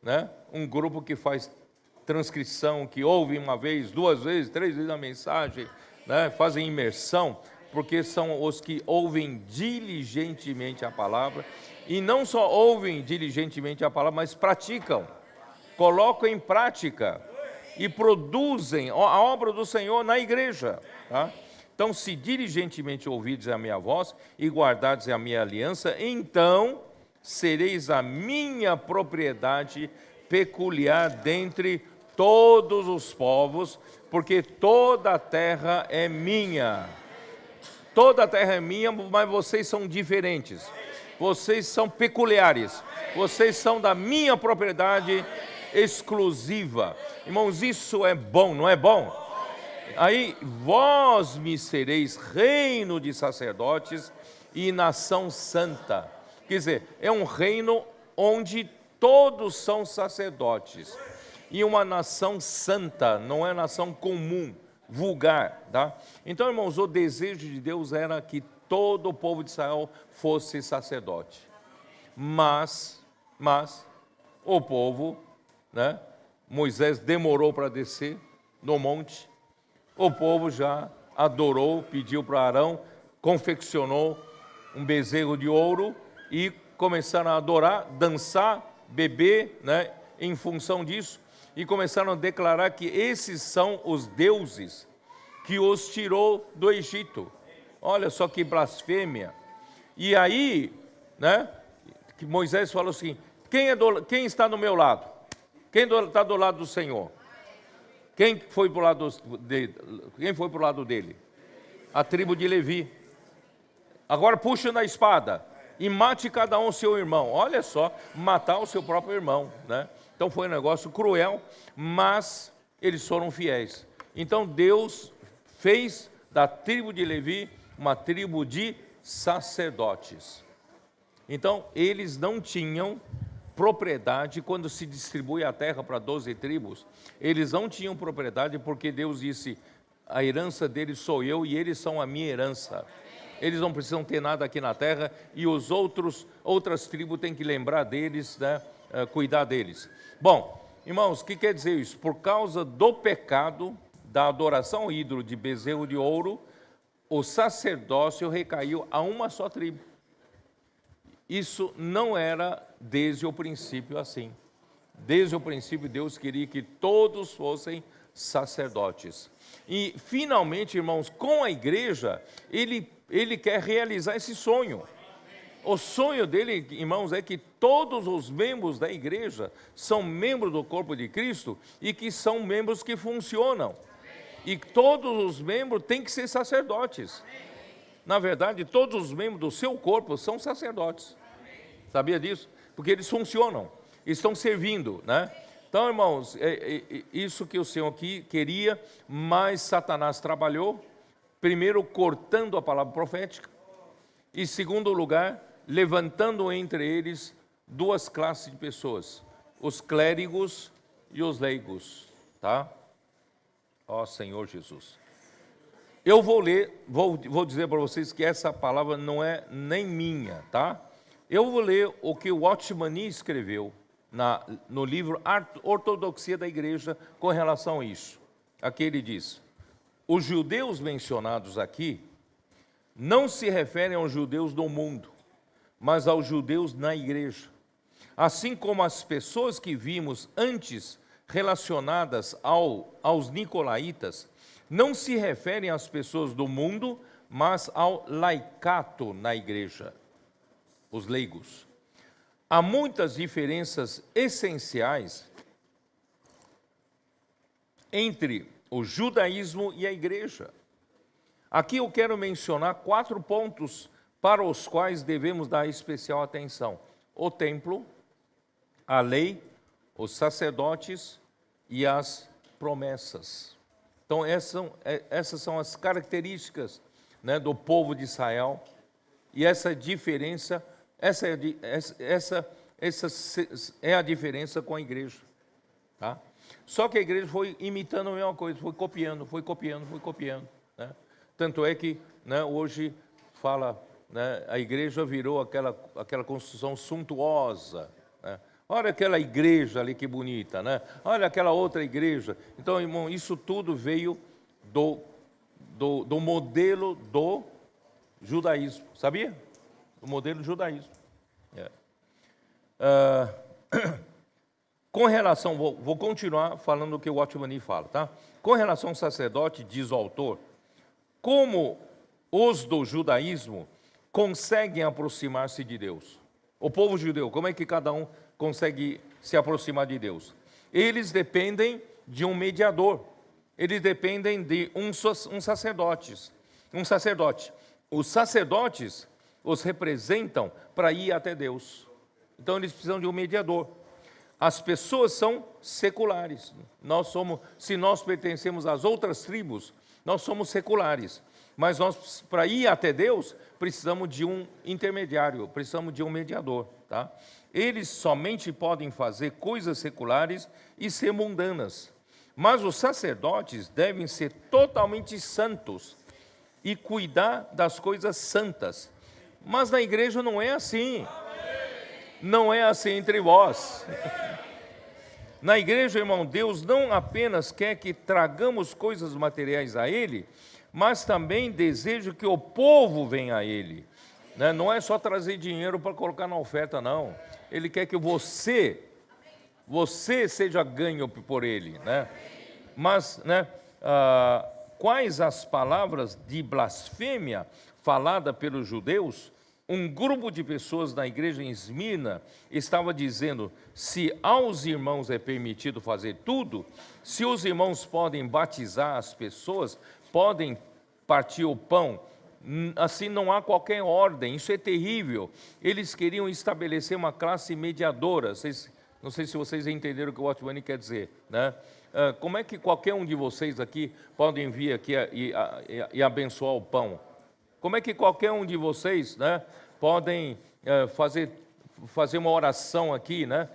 né, um grupo que faz transcrição, que ouve uma vez, 2 vezes, 3 vezes a mensagem, né, fazem imersão, porque são os que ouvem diligentemente a palavra, e não só ouvem diligentemente a palavra, mas praticam, colocam em prática e produzem a obra do Senhor na igreja, tá? Então, se diligentemente ouvides a minha voz e guardardes a minha aliança, então sereis a minha propriedade peculiar dentre todos os povos, porque toda a terra é minha. Toda a terra é minha, mas vocês são diferentes. Vocês são peculiares. Vocês são da minha propriedade exclusiva. Irmãos, isso é bom, não é bom? Aí, vós me sereis reino de sacerdotes e nação santa. Quer dizer, é um reino onde todos são sacerdotes. E uma nação santa, não é nação comum, vulgar, tá? Então, irmãos, o desejo de Deus era que todo o povo de Israel fosse sacerdote. Mas o povo, né? Moisés demorou para descer no monte. O povo já adorou, pediu para Arão, confeccionou um bezerro de ouro e começaram a adorar, dançar, beber, né, em função disso, e começaram a declarar que esses são os deuses que os tirou do Egito. Olha só que blasfêmia. E aí, né, que Moisés falou assim, quem está do meu lado? Quem está do lado do Senhor? Quem foi para o lado dele? A tribo de Levi. Agora puxa na espada e mate cada um o seu irmão. Olha só, matar o seu próprio irmão, né? Então foi um negócio cruel, mas eles foram fiéis. Então Deus fez da tribo de Levi uma tribo de sacerdotes. Então eles não tinham propriedade. Quando se distribui a terra para 12 tribos, eles não tinham propriedade, porque Deus disse, a herança deles sou eu e eles são a minha herança. Eles não precisam ter nada aqui na terra, e outras tribos têm que lembrar deles, né, cuidar deles. Bom, irmãos, o que quer dizer isso? Por causa do pecado da adoração ao ídolo de bezerro de ouro, o sacerdócio recaiu a uma só tribo. Isso não era desde o princípio assim. Desde o princípio Deus queria que todos fossem sacerdotes. E finalmente, irmãos, com a igreja, ele quer realizar esse sonho. O sonho dele, irmãos, é que todos os membros da igreja são membros do corpo de Cristo e que são membros que funcionam. E todos os membros têm que ser sacerdotes. Na verdade, todos os membros do seu corpo são sacerdotes. Sabia disso? Porque eles funcionam, estão servindo, né? Então, irmãos, isso que o Senhor aqui queria, mas Satanás trabalhou, primeiro cortando a palavra profética, e em segundo lugar, levantando entre eles duas classes de pessoas, os clérigos e os leigos, tá? Ó Senhor Jesus. Eu vou ler, vou dizer para vocês que essa palavra não é nem minha, tá? Eu vou ler o que o Watchman Nee escreveu no livro Ortodoxia da Igreja com relação a isso. Aqui ele diz, os judeus mencionados aqui não se referem aos judeus do mundo, mas aos judeus na igreja. Assim como as pessoas que vimos antes relacionadas aos nicolaítas, não se referem às pessoas do mundo, mas ao laicato na igreja, os leigos. Há muitas diferenças essenciais entre o judaísmo e a igreja. Aqui eu quero mencionar 4 pontos para os quais devemos dar especial atenção: o templo, a lei, os sacerdotes e as promessas. Então essas são as características, né, do povo de Israel, e essa diferença, essa é a diferença com a igreja, tá? Só que a igreja foi imitando a mesma coisa, foi copiando, né? Tanto é que, né, hoje fala, né, a igreja virou aquela construção suntuosa, né? Olha aquela igreja ali que bonita, né? Olha aquela outra igreja. Então, irmão, isso tudo veio do modelo do judaísmo, sabia? O modelo do judaísmo. Com relação, vou continuar falando o que o Watchman Nee fala, tá? Com relação ao sacerdote, diz o autor, como os do judaísmo conseguem aproximar-se de Deus? O povo judeu, como é que cada um consegue se aproximar de Deus? Eles dependem de um mediador, eles dependem de um sacerdote. Os sacerdotes os representam para ir até Deus. Então eles precisam de um mediador. As pessoas são seculares. Se nós pertencemos às outras tribos, nós somos seculares. Mas nós, para ir até Deus, precisamos de um intermediário, precisamos de um mediador, tá? Eles somente podem fazer coisas seculares e ser mundanas. Mas os sacerdotes devem ser totalmente santos e cuidar das coisas santas. Mas na igreja não é assim. Não é assim entre vós. Na igreja, irmão, Deus não apenas quer que tragamos coisas materiais a Ele, mas também deseja que o povo venha a Ele, né? Não é só trazer dinheiro para colocar na oferta, não. Ele quer que você seja ganho por Ele, né? Mas, né, quais as palavras de blasfêmia falada pelos judeus, um grupo de pessoas na igreja em Esmirna estava dizendo: se aos irmãos é permitido fazer tudo, se os irmãos podem batizar as pessoas, podem partir o pão, assim não há qualquer ordem, isso é terrível. Eles queriam estabelecer uma classe mediadora. Não sei se vocês entenderam o que o Watchman quer dizer, né? Como é que qualquer um de vocês aqui podem vir aqui e abençoar o pão? Como é que qualquer um de vocês, né, podem fazer uma oração aqui, né?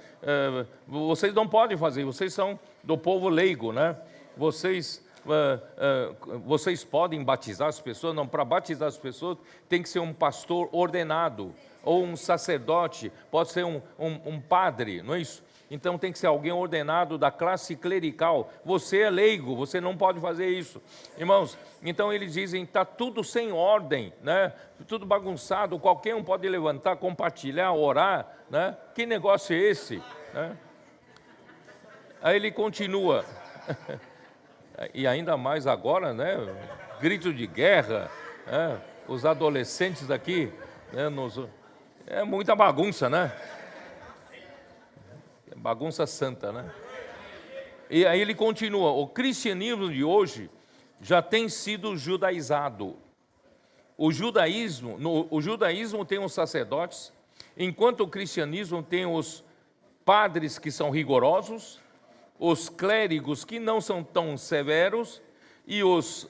Vocês não podem fazer, vocês são do povo leigo, né? Vocês podem batizar as pessoas? Não, para batizar as pessoas tem que ser um pastor ordenado, ou um sacerdote, pode ser um padre, não é isso? Então tem que ser alguém ordenado da classe clerical. Você é leigo, você não pode fazer isso. Irmãos, então eles dizem, está tudo sem ordem, né? Tudo bagunçado, qualquer um pode levantar, compartilhar, orar, né? Que negócio é esse? Né? Aí ele continua, e ainda mais agora, né? Grito de guerra, né? Os adolescentes aqui, né? É muita bagunça, né? Bagunça santa, né? E aí ele continua: o cristianismo de hoje já tem sido judaizado. O judaísmo tem os sacerdotes, enquanto o cristianismo tem os padres que são rigorosos, os clérigos que não são tão severos e os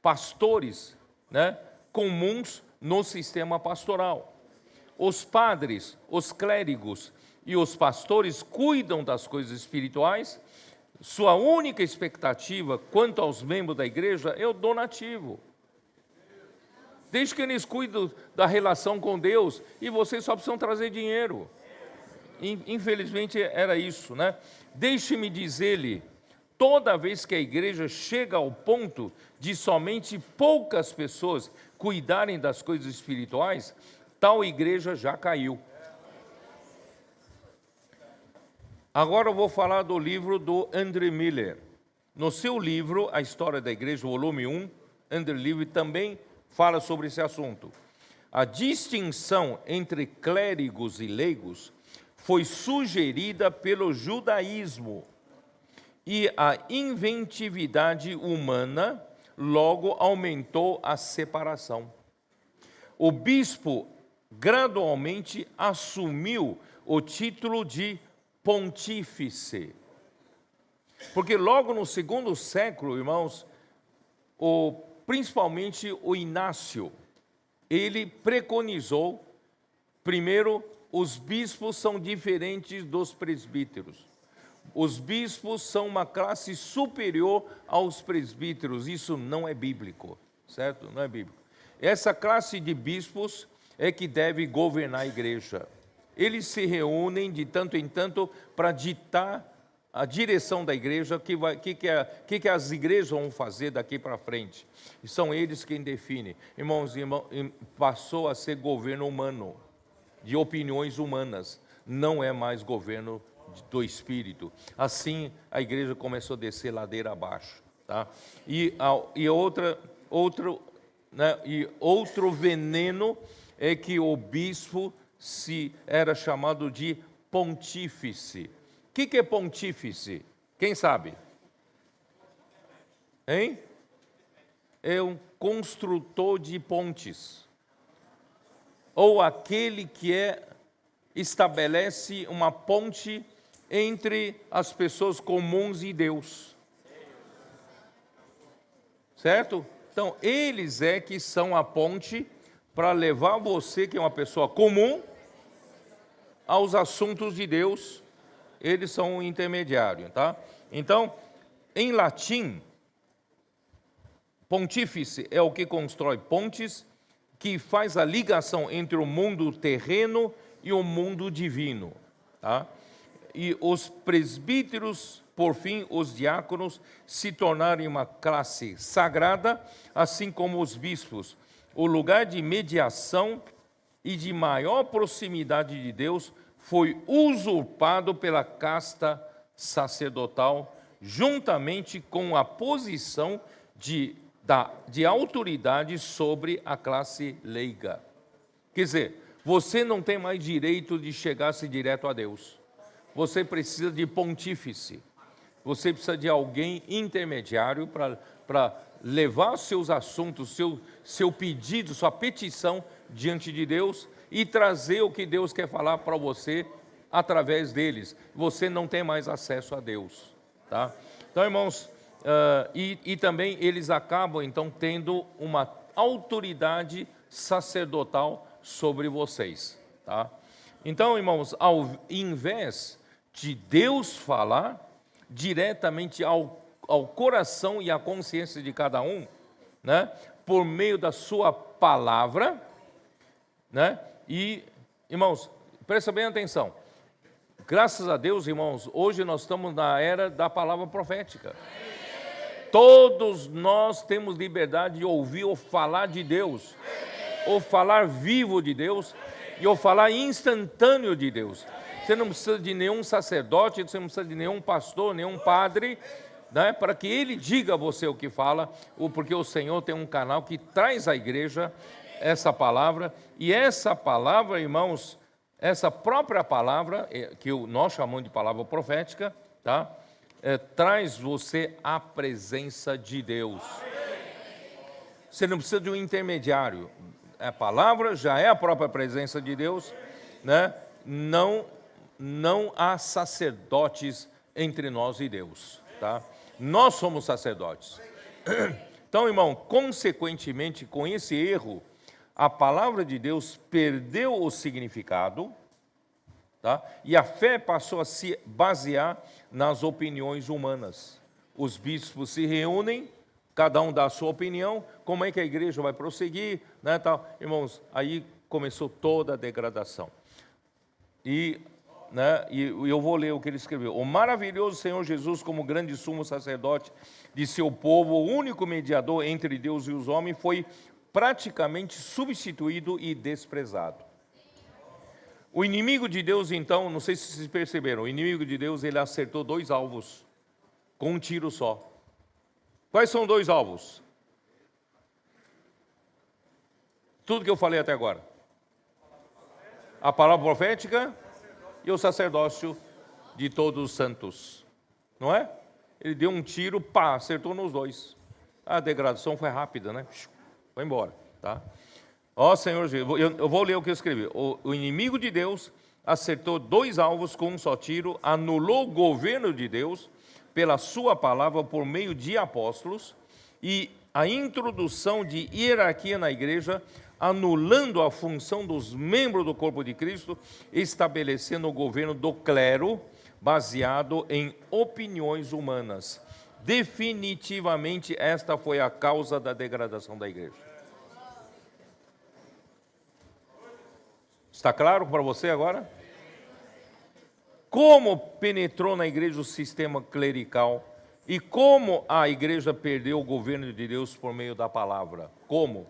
pastores, né, comuns no sistema pastoral. Os padres, os clérigos e os pastores cuidam das coisas espirituais. Sua única expectativa quanto aos membros da igreja é o donativo. Desde que eles cuidam da relação com Deus, e vocês só precisam trazer dinheiro. Infelizmente era isso, né? Deixe-me dizer-lhe, toda vez que a igreja chega ao ponto de somente poucas pessoas cuidarem das coisas espirituais, tal igreja já caiu. Agora eu vou falar do livro do Andrew Miller. No seu livro, A História da Igreja, volume 1, Andrew Miller também fala sobre esse assunto. A distinção entre clérigos e leigos foi sugerida pelo judaísmo, e a inventividade humana logo aumentou a separação. O bispo gradualmente assumiu o título de pontífice, porque logo no segundo século, irmãos, principalmente o Inácio, ele preconizou, primeiro, os bispos são diferentes dos presbíteros. Os bispos são uma classe superior aos presbíteros, isso não é bíblico, certo? Não é bíblico. Essa classe de bispos é que deve governar a igreja. Eles se reúnem de tanto em tanto para ditar a direção da igreja, o que as igrejas vão fazer daqui para frente. E são eles quem definem. Irmãos, passou a ser governo humano, de opiniões humanas, não é mais governo do Espírito. Assim, a igreja começou a descer ladeira abaixo. Tá? Outro veneno é que o bispo era chamado de pontífice. O que é pontífice? Quem sabe? Hein? É um construtor de pontes, ou aquele que estabelece uma ponte entre as pessoas comuns e Deus. Certo? Então, eles que são a ponte para levar você, que é uma pessoa comum, aos assuntos de Deus. Eles são o intermediário, tá? Então, em latim, pontífice é o que constrói pontes, que faz a ligação entre o mundo terreno e o mundo divino, tá? E os presbíteros, por fim, os diáconos, se tornaram uma classe sagrada, assim como os bispos. O lugar de mediação e de maior proximidade de Deus foi usurpado pela casta sacerdotal, juntamente com a posição de de autoridade sobre a classe leiga. Quer dizer, você não tem mais direito de chegar-se direto a Deus. Você precisa de pontífice. Você precisa de alguém intermediário para levar seus assuntos, seu pedido, sua petição diante de Deus e trazer o que Deus quer falar para você através deles. Você não tem mais acesso a Deus. Tá? Então, irmãos, e também eles acabam, então, tendo uma autoridade sacerdotal sobre vocês. Tá? Então, irmãos, ao invés de Deus falar diretamente ao coração e à consciência de cada um, né, por meio da sua palavra, né, e, irmãos, presta bem atenção, graças a Deus, irmãos, hoje nós estamos na era da palavra profética. Todos nós temos liberdade de ouvir ou falar de Deus, ou falar vivo de Deus, e ou falar instantâneo de Deus. Você não precisa de nenhum sacerdote, você não precisa de nenhum pastor, nenhum padre, né, para que ele diga a você o que fala, porque o Senhor tem um canal que traz à igreja essa palavra, e essa palavra, irmãos, essa própria palavra, que nós chamamos de palavra profética, tá, traz você à presença de Deus. Você não precisa de um intermediário. A palavra já é a própria presença de Deus, né? Não há sacerdotes entre nós e Deus, tá? Nós somos sacerdotes. Então, irmão, consequentemente, com esse erro, a palavra de Deus perdeu o significado, tá? E a fé passou a se basear nas opiniões humanas. Os bispos se reúnem, cada um dá a sua opinião, como é que a igreja vai prosseguir, né, tal. Irmãos, aí começou toda a degradação. E eu vou ler o que ele escreveu. O maravilhoso Senhor Jesus, como grande sumo sacerdote de seu povo, o único mediador entre Deus e os homens, foi praticamente substituído e desprezado. O inimigo de Deus, então, não sei se vocês perceberam, o inimigo de Deus, ele acertou 2 alvos com um tiro só. Quais são 2 alvos? Tudo que eu falei até agora. A palavra profética e o sacerdócio de todos os santos. Não é? Ele deu um tiro, pá, acertou nos 2. A degradação foi rápida, né? Foi embora, tá? Ó Senhor Jesus, eu vou ler o que eu escrevi. O inimigo de Deus acertou 2 alvos com um só tiro, anulou o governo de Deus pela sua palavra por meio de apóstolos e a introdução de hierarquia na igreja, anulando a função dos membros do corpo de Cristo, estabelecendo o governo do clero baseado em opiniões humanas. Definitivamente esta foi a causa da degradação da igreja. Está claro para você agora? Como penetrou na igreja o sistema clerical e como a igreja perdeu o governo de Deus por meio da palavra? Como?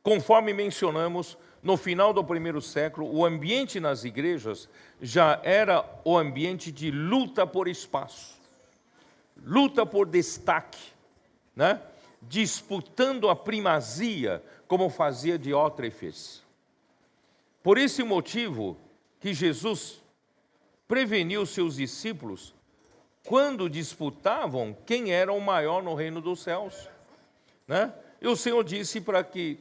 Conforme mencionamos, no final do 1º século, o ambiente nas igrejas já era o ambiente de luta por espaço, luta por destaque, né? Disputando a primazia, como fazia Diótrefes. Por esse motivo que Jesus preveniu seus discípulos quando disputavam quem era o maior no reino dos céus, né? E o Senhor disse para que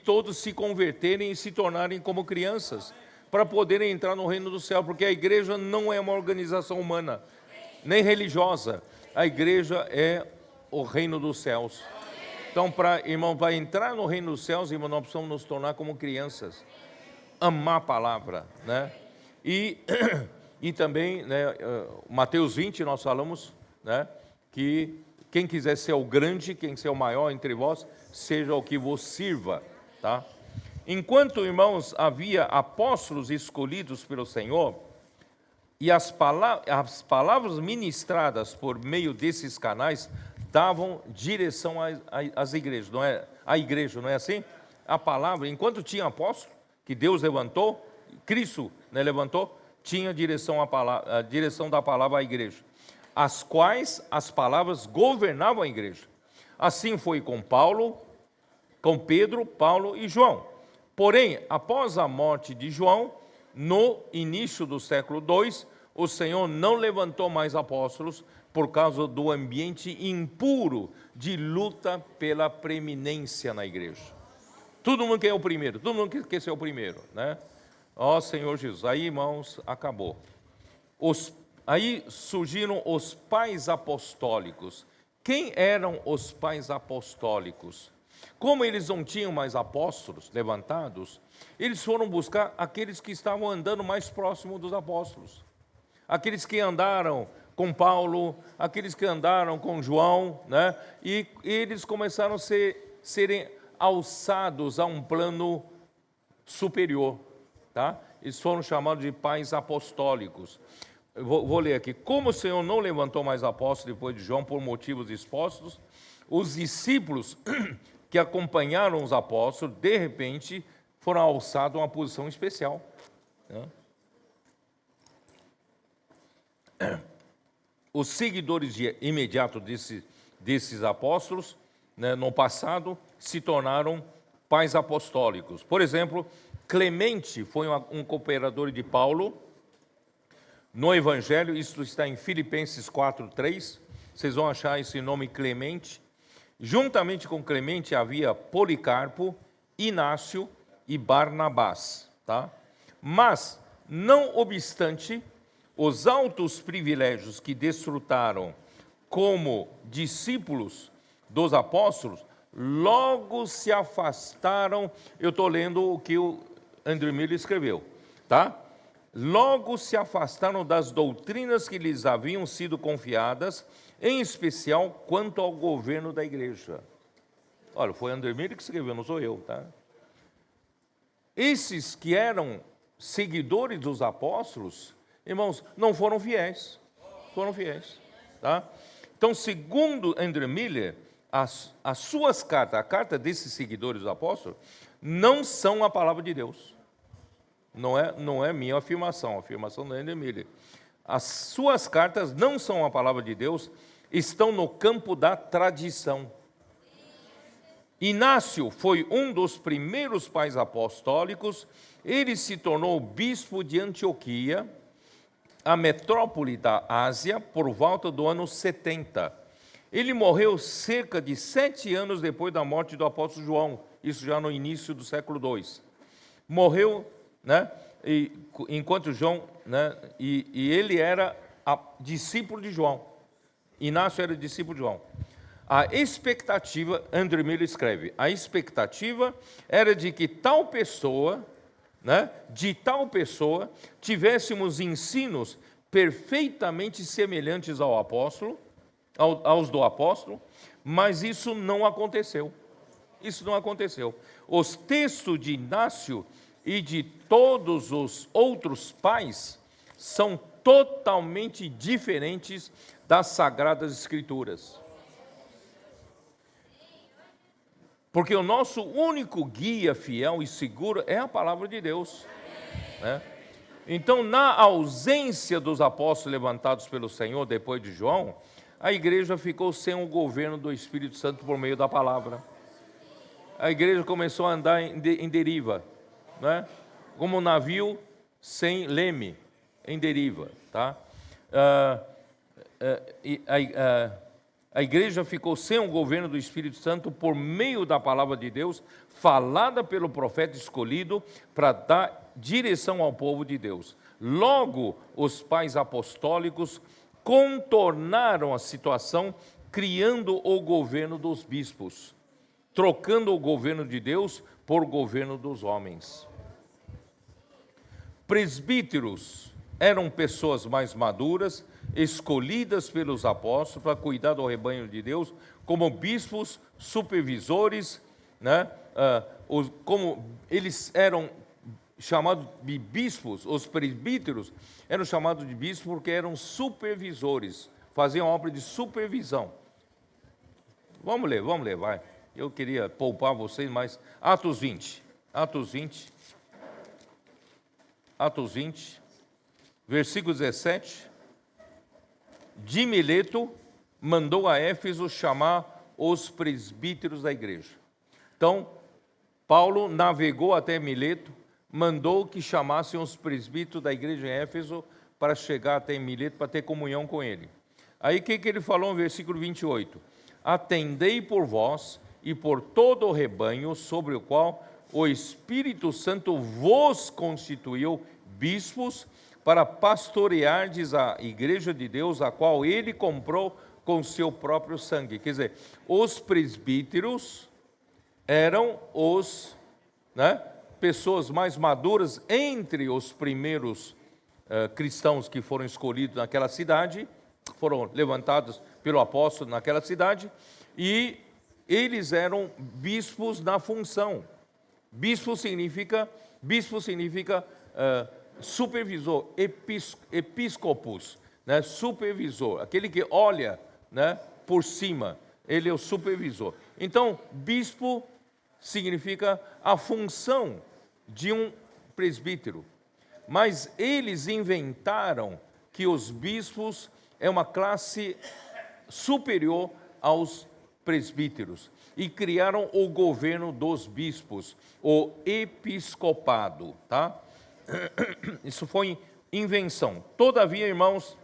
todos se converterem e se tornarem como crianças, para poderem entrar no reino do céu, porque a igreja não é uma organização humana, nem religiosa. A igreja é o reino dos céus. Então, irmão, para entrar no reino dos céus, irmão, nós precisamos nos tornar como crianças, amar a palavra, né? E também, né, Mateus 20, nós falamos, né, que quem quiser ser o grande, quem ser o maior entre vós, seja o que vos sirva, tá? Enquanto, irmãos, havia apóstolos escolhidos pelo Senhor, e as palavras ministradas por meio desses canais davam direção às igrejas, não é? A igreja, não é assim? A palavra, enquanto tinha apóstolo, que Deus levantou, Cristo, né, levantou, tinha a direção da palavra à igreja. as quais as palavras governavam a igreja. Assim foi com Paulo, com Pedro, Paulo e João. Porém, após a morte de João, no início do século II, o Senhor não levantou mais apóstolos por causa do ambiente impuro de luta pela preeminência na igreja. Todo mundo quer o primeiro, todo mundo quer ser o primeiro, né? Ó Senhor Jesus, aí irmãos, acabou. Aí surgiram os pais apostólicos. Quem eram os pais apostólicos? Como eles não tinham mais apóstolos levantados, eles foram buscar aqueles que estavam andando mais próximo dos apóstolos. Aqueles que andaram com Paulo, aqueles que andaram com João, né? E eles começaram a serem alçados a um plano superior, tá? Eles foram chamados de pais apostólicos. Vou ler aqui. Como o Senhor não levantou mais apóstolos depois de João por motivos expostos, os discípulos que acompanharam os apóstolos, de repente, foram alçados a uma posição especial, né? Os seguidores imediatos desses apóstolos, né, no passado, se tornaram pais apostólicos. Por exemplo, Clemente foi um cooperador de Paulo no Evangelho, isso está em Filipenses 4:3, vocês vão achar esse nome Clemente. Juntamente com Clemente havia Policarpo, Inácio e Barnabás, tá? Mas, não obstante, os altos privilégios que desfrutaram como discípulos dos apóstolos, logo se afastaram. Eu estou lendo o que o Andrew Miller escreveu, tá? Logo se afastaram das doutrinas que lhes haviam sido confiadas, em especial quanto ao governo da igreja. Olha, foi Andrew Miller que escreveu, não sou eu, tá? Esses que eram seguidores dos apóstolos, irmãos, não foram fiéis, tá? Então, segundo Andrew Miller, as suas cartas, a carta desses seguidores dos apóstolos, não são a palavra de Deus. Não é minha afirmação, a afirmação da Andrew Miller. As suas cartas não são a palavra de Deus, estão no campo da tradição. Inácio foi um dos primeiros pais apostólicos, ele se tornou bispo de Antioquia, a metrópole da Ásia, por volta do ano 70. Ele morreu cerca de 7 anos depois da morte do apóstolo João, isso já no início do século II. Morreu, né, enquanto João, né, e ele era discípulo de João. Inácio era discípulo de João. A expectativa, Andrew Miller escreve, a expectativa era de que tal pessoa, né, tivéssemos ensinos perfeitamente semelhantes ao apóstolo, aos do apóstolo, mas isso não aconteceu. Isso não aconteceu. Os textos de Inácio e de todos os outros pais são totalmente diferentes das Sagradas Escrituras. Porque o nosso único guia fiel e seguro é a palavra de Deus, né? Então, na ausência dos apóstolos levantados pelo Senhor depois de João, a igreja ficou sem o governo do Espírito Santo por meio da palavra. A igreja começou a andar em deriva, né? Como um navio sem leme, em deriva, tá? A igreja ficou sem o governo do Espírito Santo por meio da palavra de Deus, falada pelo profeta escolhido para dar direção ao povo de Deus. Logo, os pais apostólicos contornaram a situação, criando o governo dos bispos, trocando o governo de Deus por governo dos homens. Presbíteros eram pessoas mais maduras, escolhidas pelos apóstolos para cuidar do rebanho de Deus, como bispos, supervisores, né? Como eles eram chamados de bispos, os presbíteros eram chamados de bispos porque eram supervisores, faziam obra de supervisão. Vamos ler, vai. Eu queria poupar vocês, mas Atos 20, versículo 17, de Mileto, mandou a Éfeso chamar os presbíteros da igreja. Então, Paulo navegou até Mileto, mandou que chamassem os presbíteros da igreja em Éfeso para chegar até Mileto, para ter comunhão com ele. Aí o que ele falou no versículo 28? Atendei por vós e por todo o rebanho sobre o qual o Espírito Santo vos constituiu bispos para pastoreardes a igreja de Deus, a qual ele comprou com seu próprio sangue. Quer dizer, os presbíteros eram pessoas mais maduras entre os primeiros cristãos que foram escolhidos naquela cidade, foram levantados pelo apóstolo naquela cidade, e eles eram bispos na função. Bispo significa supervisor, episcopos, né? Supervisor, aquele que olha, né, por cima, ele é o supervisor. Então, bispo significa a função de um presbítero. Mas eles inventaram que os bispos é uma classe superior aos presbíteros e criaram o governo dos bispos, o episcopado, tá? Isso foi invenção. Todavia, irmãos,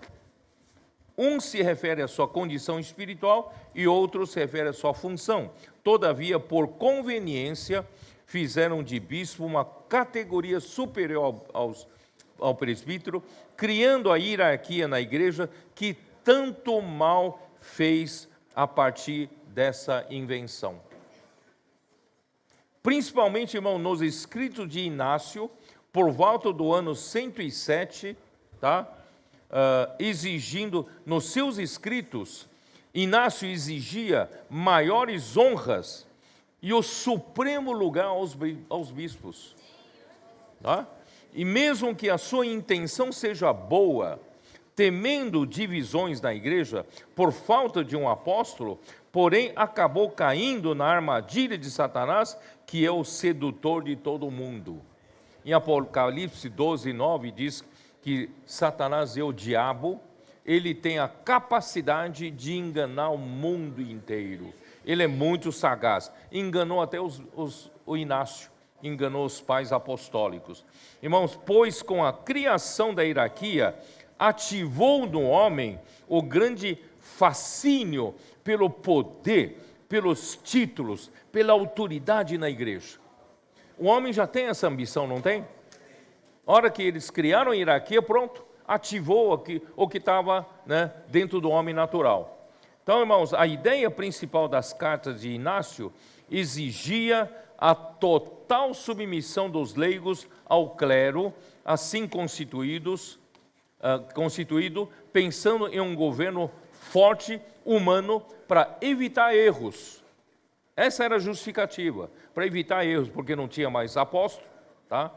um se refere à sua condição espiritual e outro se refere à sua função. Todavia, por conveniência, fizeram de bispo uma categoria superior ao presbítero, criando a hierarquia na igreja que tanto mal fez a partir dessa invenção. Principalmente, irmão, nos escritos de Inácio, por volta do ano 107, tá? Exigindo, nos seus escritos, Inácio exigia maiores honras e o supremo lugar aos bispos. Tá? E mesmo que a sua intenção seja boa, temendo divisões na igreja, por falta de um apóstolo, porém acabou caindo na armadilha de Satanás, que é o sedutor de todo mundo. Em Apocalipse 12, 9, diz que Satanás é o diabo, ele tem a capacidade de enganar o mundo inteiro. Ele é muito sagaz. Enganou até o Inácio, enganou os pais apostólicos. Irmãos, pois com a criação da hierarquia, ativou no homem o grande fascínio pelo poder, pelos títulos, pela autoridade na igreja. O homem já tem essa ambição, não tem? A hora que eles criaram a hierarquia, pronto, ativou o que estava, né, dentro do homem natural. Então, irmãos, a ideia principal das cartas de Inácio exigia a total submissão dos leigos ao clero, assim constituído, pensando em um governo forte, humano, para evitar erros. Essa era a justificativa, para evitar erros, porque não tinha mais apóstolo, tá?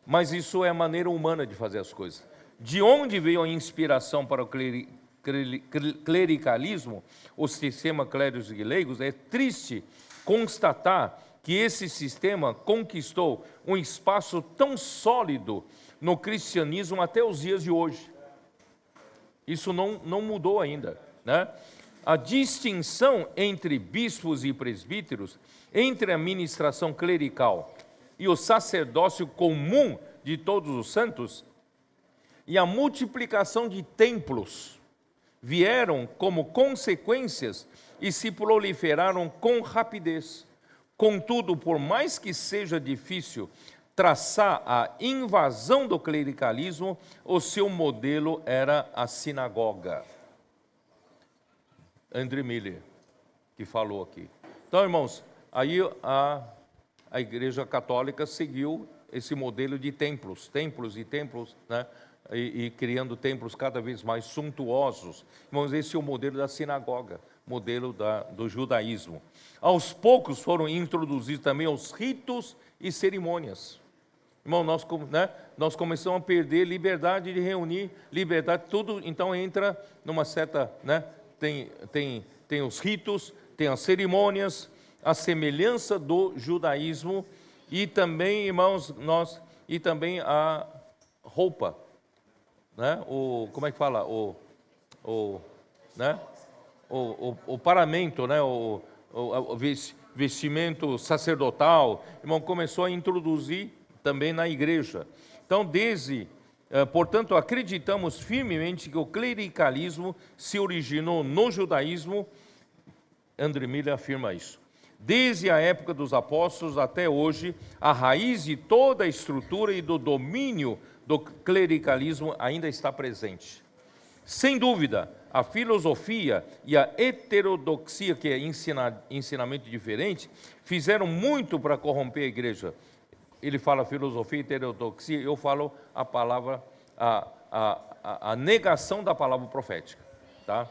Mas isso é a maneira humana de fazer as coisas. De onde veio a inspiração para o clericalismo, o sistema clérigos e leigos? É triste constatar que esse sistema conquistou um espaço tão sólido no cristianismo até os dias de hoje. Isso não mudou ainda, né? A distinção entre bispos e presbíteros, entre a ministração clerical e o sacerdócio comum de todos os santos, e a multiplicação de templos vieram como consequências e se proliferaram com rapidez. Contudo, por mais que seja difícil traçar a invasão do clericalismo, o seu modelo era a sinagoga. André Miller, que falou aqui. Então, irmãos, aí a Igreja Católica seguiu esse modelo de templos, né? E criando templos cada vez mais suntuosos. Irmãos, esse é o modelo da sinagoga, modelo do judaísmo. Aos poucos foram introduzidos também os ritos e cerimônias. Irmão, nós começamos a perder liberdade de reunir, liberdade, tudo, então entra numa certa, né? Tem os ritos, tem as cerimônias, a semelhança do judaísmo, e também, irmãos, e também a roupa, né? Como é que fala? né? O paramento, né? O vestimento sacerdotal, irmão, começou a introduzir também na igreja. Então, portanto, acreditamos firmemente que o clericalismo se originou no judaísmo. André Miller afirma isso. Desde a época dos apóstolos até hoje, a raiz de toda a estrutura e do domínio do clericalismo ainda está presente. Sem dúvida, a filosofia e a heterodoxia, que é ensinamento diferente, fizeram muito para corromper a igreja. Ele fala filosofia e heterodoxia, eu falo a palavra, a negação da palavra profética. Tá?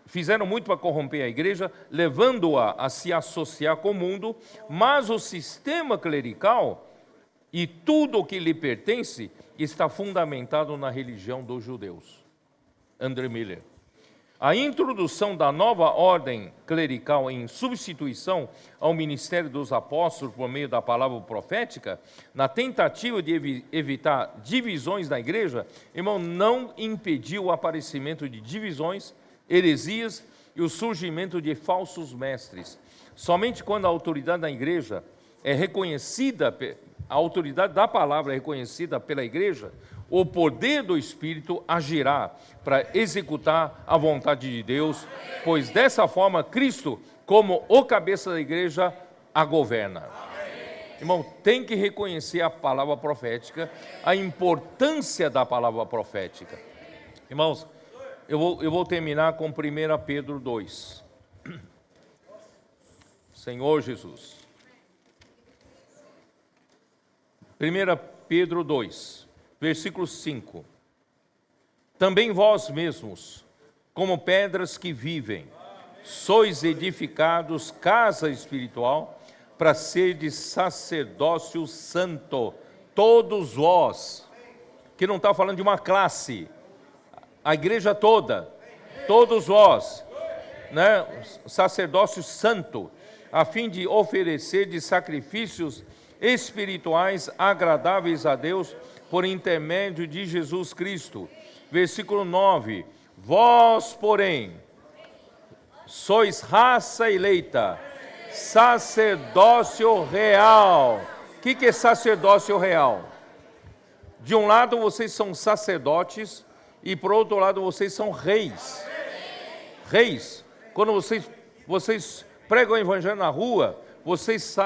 Fizeram muito para corromper a igreja, levando-a a se associar com o mundo, mas o sistema clerical e tudo o que lhe pertence está fundamentado na religião dos judeus. André Miller. A introdução da nova ordem clerical em substituição ao ministério dos apóstolos por meio da palavra profética, na tentativa de evitar divisões na igreja, irmão, não impediu o aparecimento de divisões, heresias e o surgimento de falsos mestres. Somente quando a autoridade da igreja é reconhecida, a autoridade da palavra é reconhecida pela igreja, o poder do Espírito agirá para executar a vontade de Deus, pois dessa forma Cristo, como o cabeça da igreja, a governa. Irmão, tem que reconhecer a palavra profética, a importância da palavra profética. Irmãos, eu vou terminar com 1 Pedro 2. Senhor Jesus. 1 Pedro 2, versículo 5. Também vós mesmos, como pedras que vivem, sois edificados casa espiritual, para serdes sacerdócio santo, todos vós, que não está falando de uma classe, a igreja toda, todos vós, né, sacerdócio santo, a fim de oferecer de sacrifícios espirituais agradáveis a Deus por intermédio de Jesus Cristo. Versículo 9: vós, porém, sois raça eleita, sacerdócio real. O que é sacerdócio real? De um lado vocês são sacerdotes e por outro lado vocês são reis. Reis. Quando vocês pregam o evangelho na rua, vocês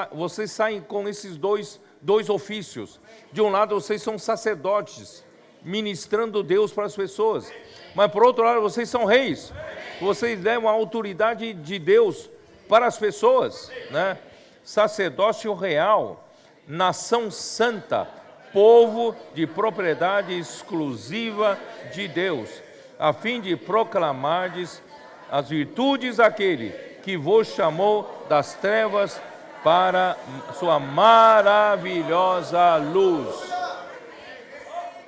saem com esses dois ofícios. De um lado vocês são sacerdotes, ministrando Deus para as pessoas. Mas por outro lado vocês são reis. Vocês levam a autoridade de Deus para as pessoas, né? Sacerdócio real, nação santa, povo de propriedade exclusiva de Deus, a fim de proclamardes as virtudes daquele que vos chamou das trevas para sua maravilhosa luz.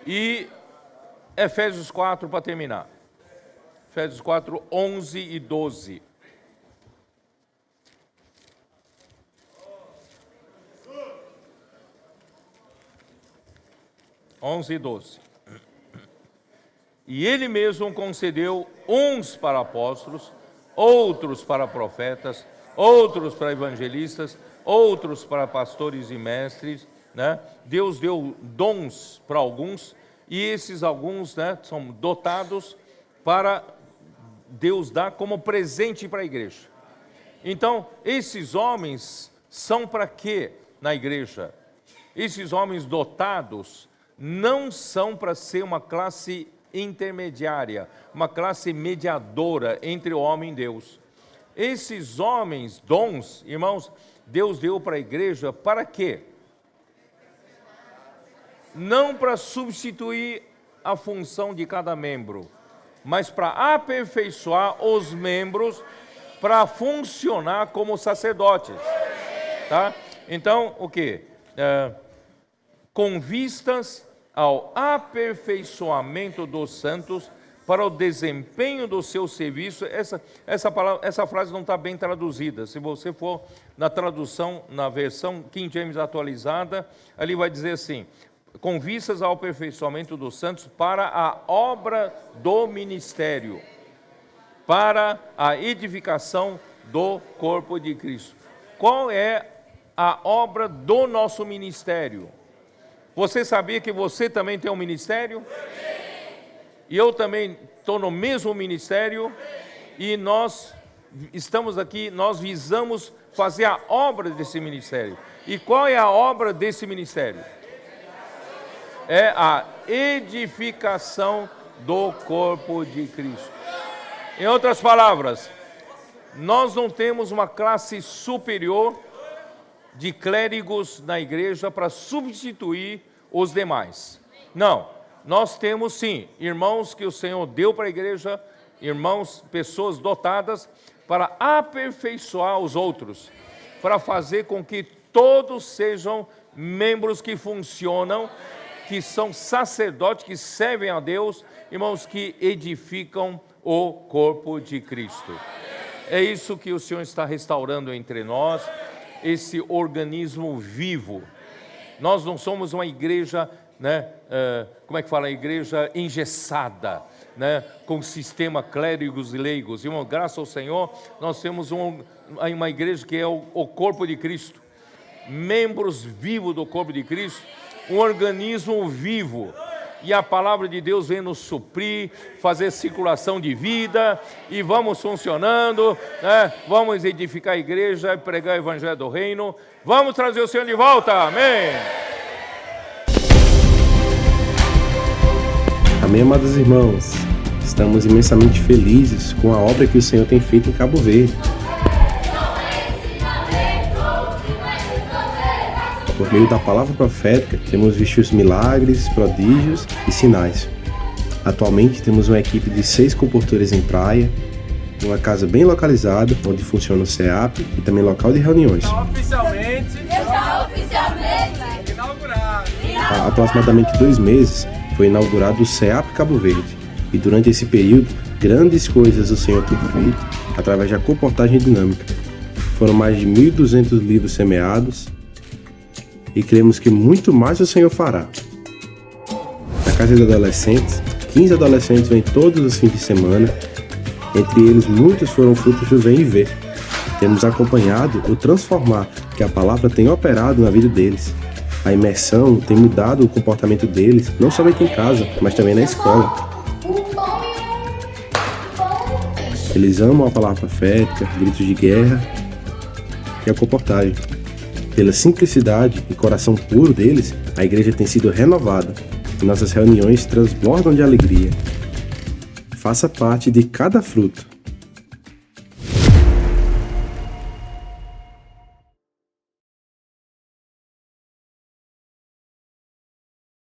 E Efésios 4, para terminar. Efésios 4, 11 e 12. E 12. E ele mesmo concedeu uns para apóstolos, outros para profetas, outros para evangelistas, outros para pastores e mestres, né? Deus deu dons para alguns, e esses alguns, né, são dotados para Deus dar como presente para a igreja. Então, esses homens são para quê na igreja? Esses homens dotados não são para ser uma classe intermediária, uma classe mediadora entre o homem e Deus. Esses homens, dons, irmãos, Deus deu para a igreja para quê? Não para substituir a função de cada membro, mas para aperfeiçoar os membros para funcionar como sacerdotes. Tá? Então, o quê? Com vistas ao aperfeiçoamento dos santos para o desempenho do seu serviço. Essa frase não está bem traduzida. Se você for na tradução, na versão King James atualizada, ali vai dizer assim: com vistas ao aperfeiçoamento dos santos para a obra do ministério, para a edificação do corpo de Cristo. Qual é a obra do nosso ministério? Você sabia que você também tem um ministério? E eu também estou no mesmo ministério, e nós estamos aqui, nós visamos fazer a obra desse ministério. E qual é a obra desse ministério? É a edificação do corpo de Cristo. Em outras palavras, nós não temos uma classe superior de clérigos na igreja para substituir os demais. Não, nós temos sim irmãos que o Senhor deu para a igreja, irmãos, pessoas dotadas para aperfeiçoar os outros, para fazer com que todos sejam membros que funcionam, que são sacerdotes, que servem a Deus, irmãos, que edificam o corpo de Cristo. É isso que o Senhor está restaurando entre nós, esse organismo vivo. Nós não somos uma igreja, como é que fala? Igreja engessada, com sistema clérigos e leigos. Irmão, graças ao Senhor, nós temos uma igreja que é o corpo de Cristo. Membros vivos do corpo de Cristo, um organismo vivo. E a palavra de Deus vem nos suprir, fazer circulação de vida, e vamos funcionando, vamos edificar a igreja e pregar o evangelho do reino. Vamos trazer o Senhor de volta, amém! Amém, amados irmãos. Estamos imensamente felizes com a obra que o Senhor tem feito em Cabo Verde. Por meio da palavra profética, temos visto os milagres, prodígios e sinais. Atualmente temos uma equipe de 6 comportores em praia, uma casa bem localizada, onde funciona o CEAP e também local de reuniões. Está oficialmente inaugurado. Há aproximadamente 2 meses foi inaugurado o CEAP Cabo Verde, e durante esse período, grandes coisas o Senhor tem feito através da comportagem dinâmica. Foram mais de 1.200 livros semeados, e cremos que muito mais o Senhor fará. Na casa de adolescentes, 15 adolescentes vêm todos os fins de semana. Entre eles, muitos foram frutos do Vem e Ver. Temos acompanhado o transformar que a palavra tem operado na vida deles. A imersão tem mudado o comportamento deles, não somente em casa, mas também na escola. Eles amam a palavra profética, gritos de guerra e a comportagem. Pela simplicidade e coração puro deles, a igreja tem sido renovada e nossas reuniões transbordam de alegria. Faça parte de cada fruto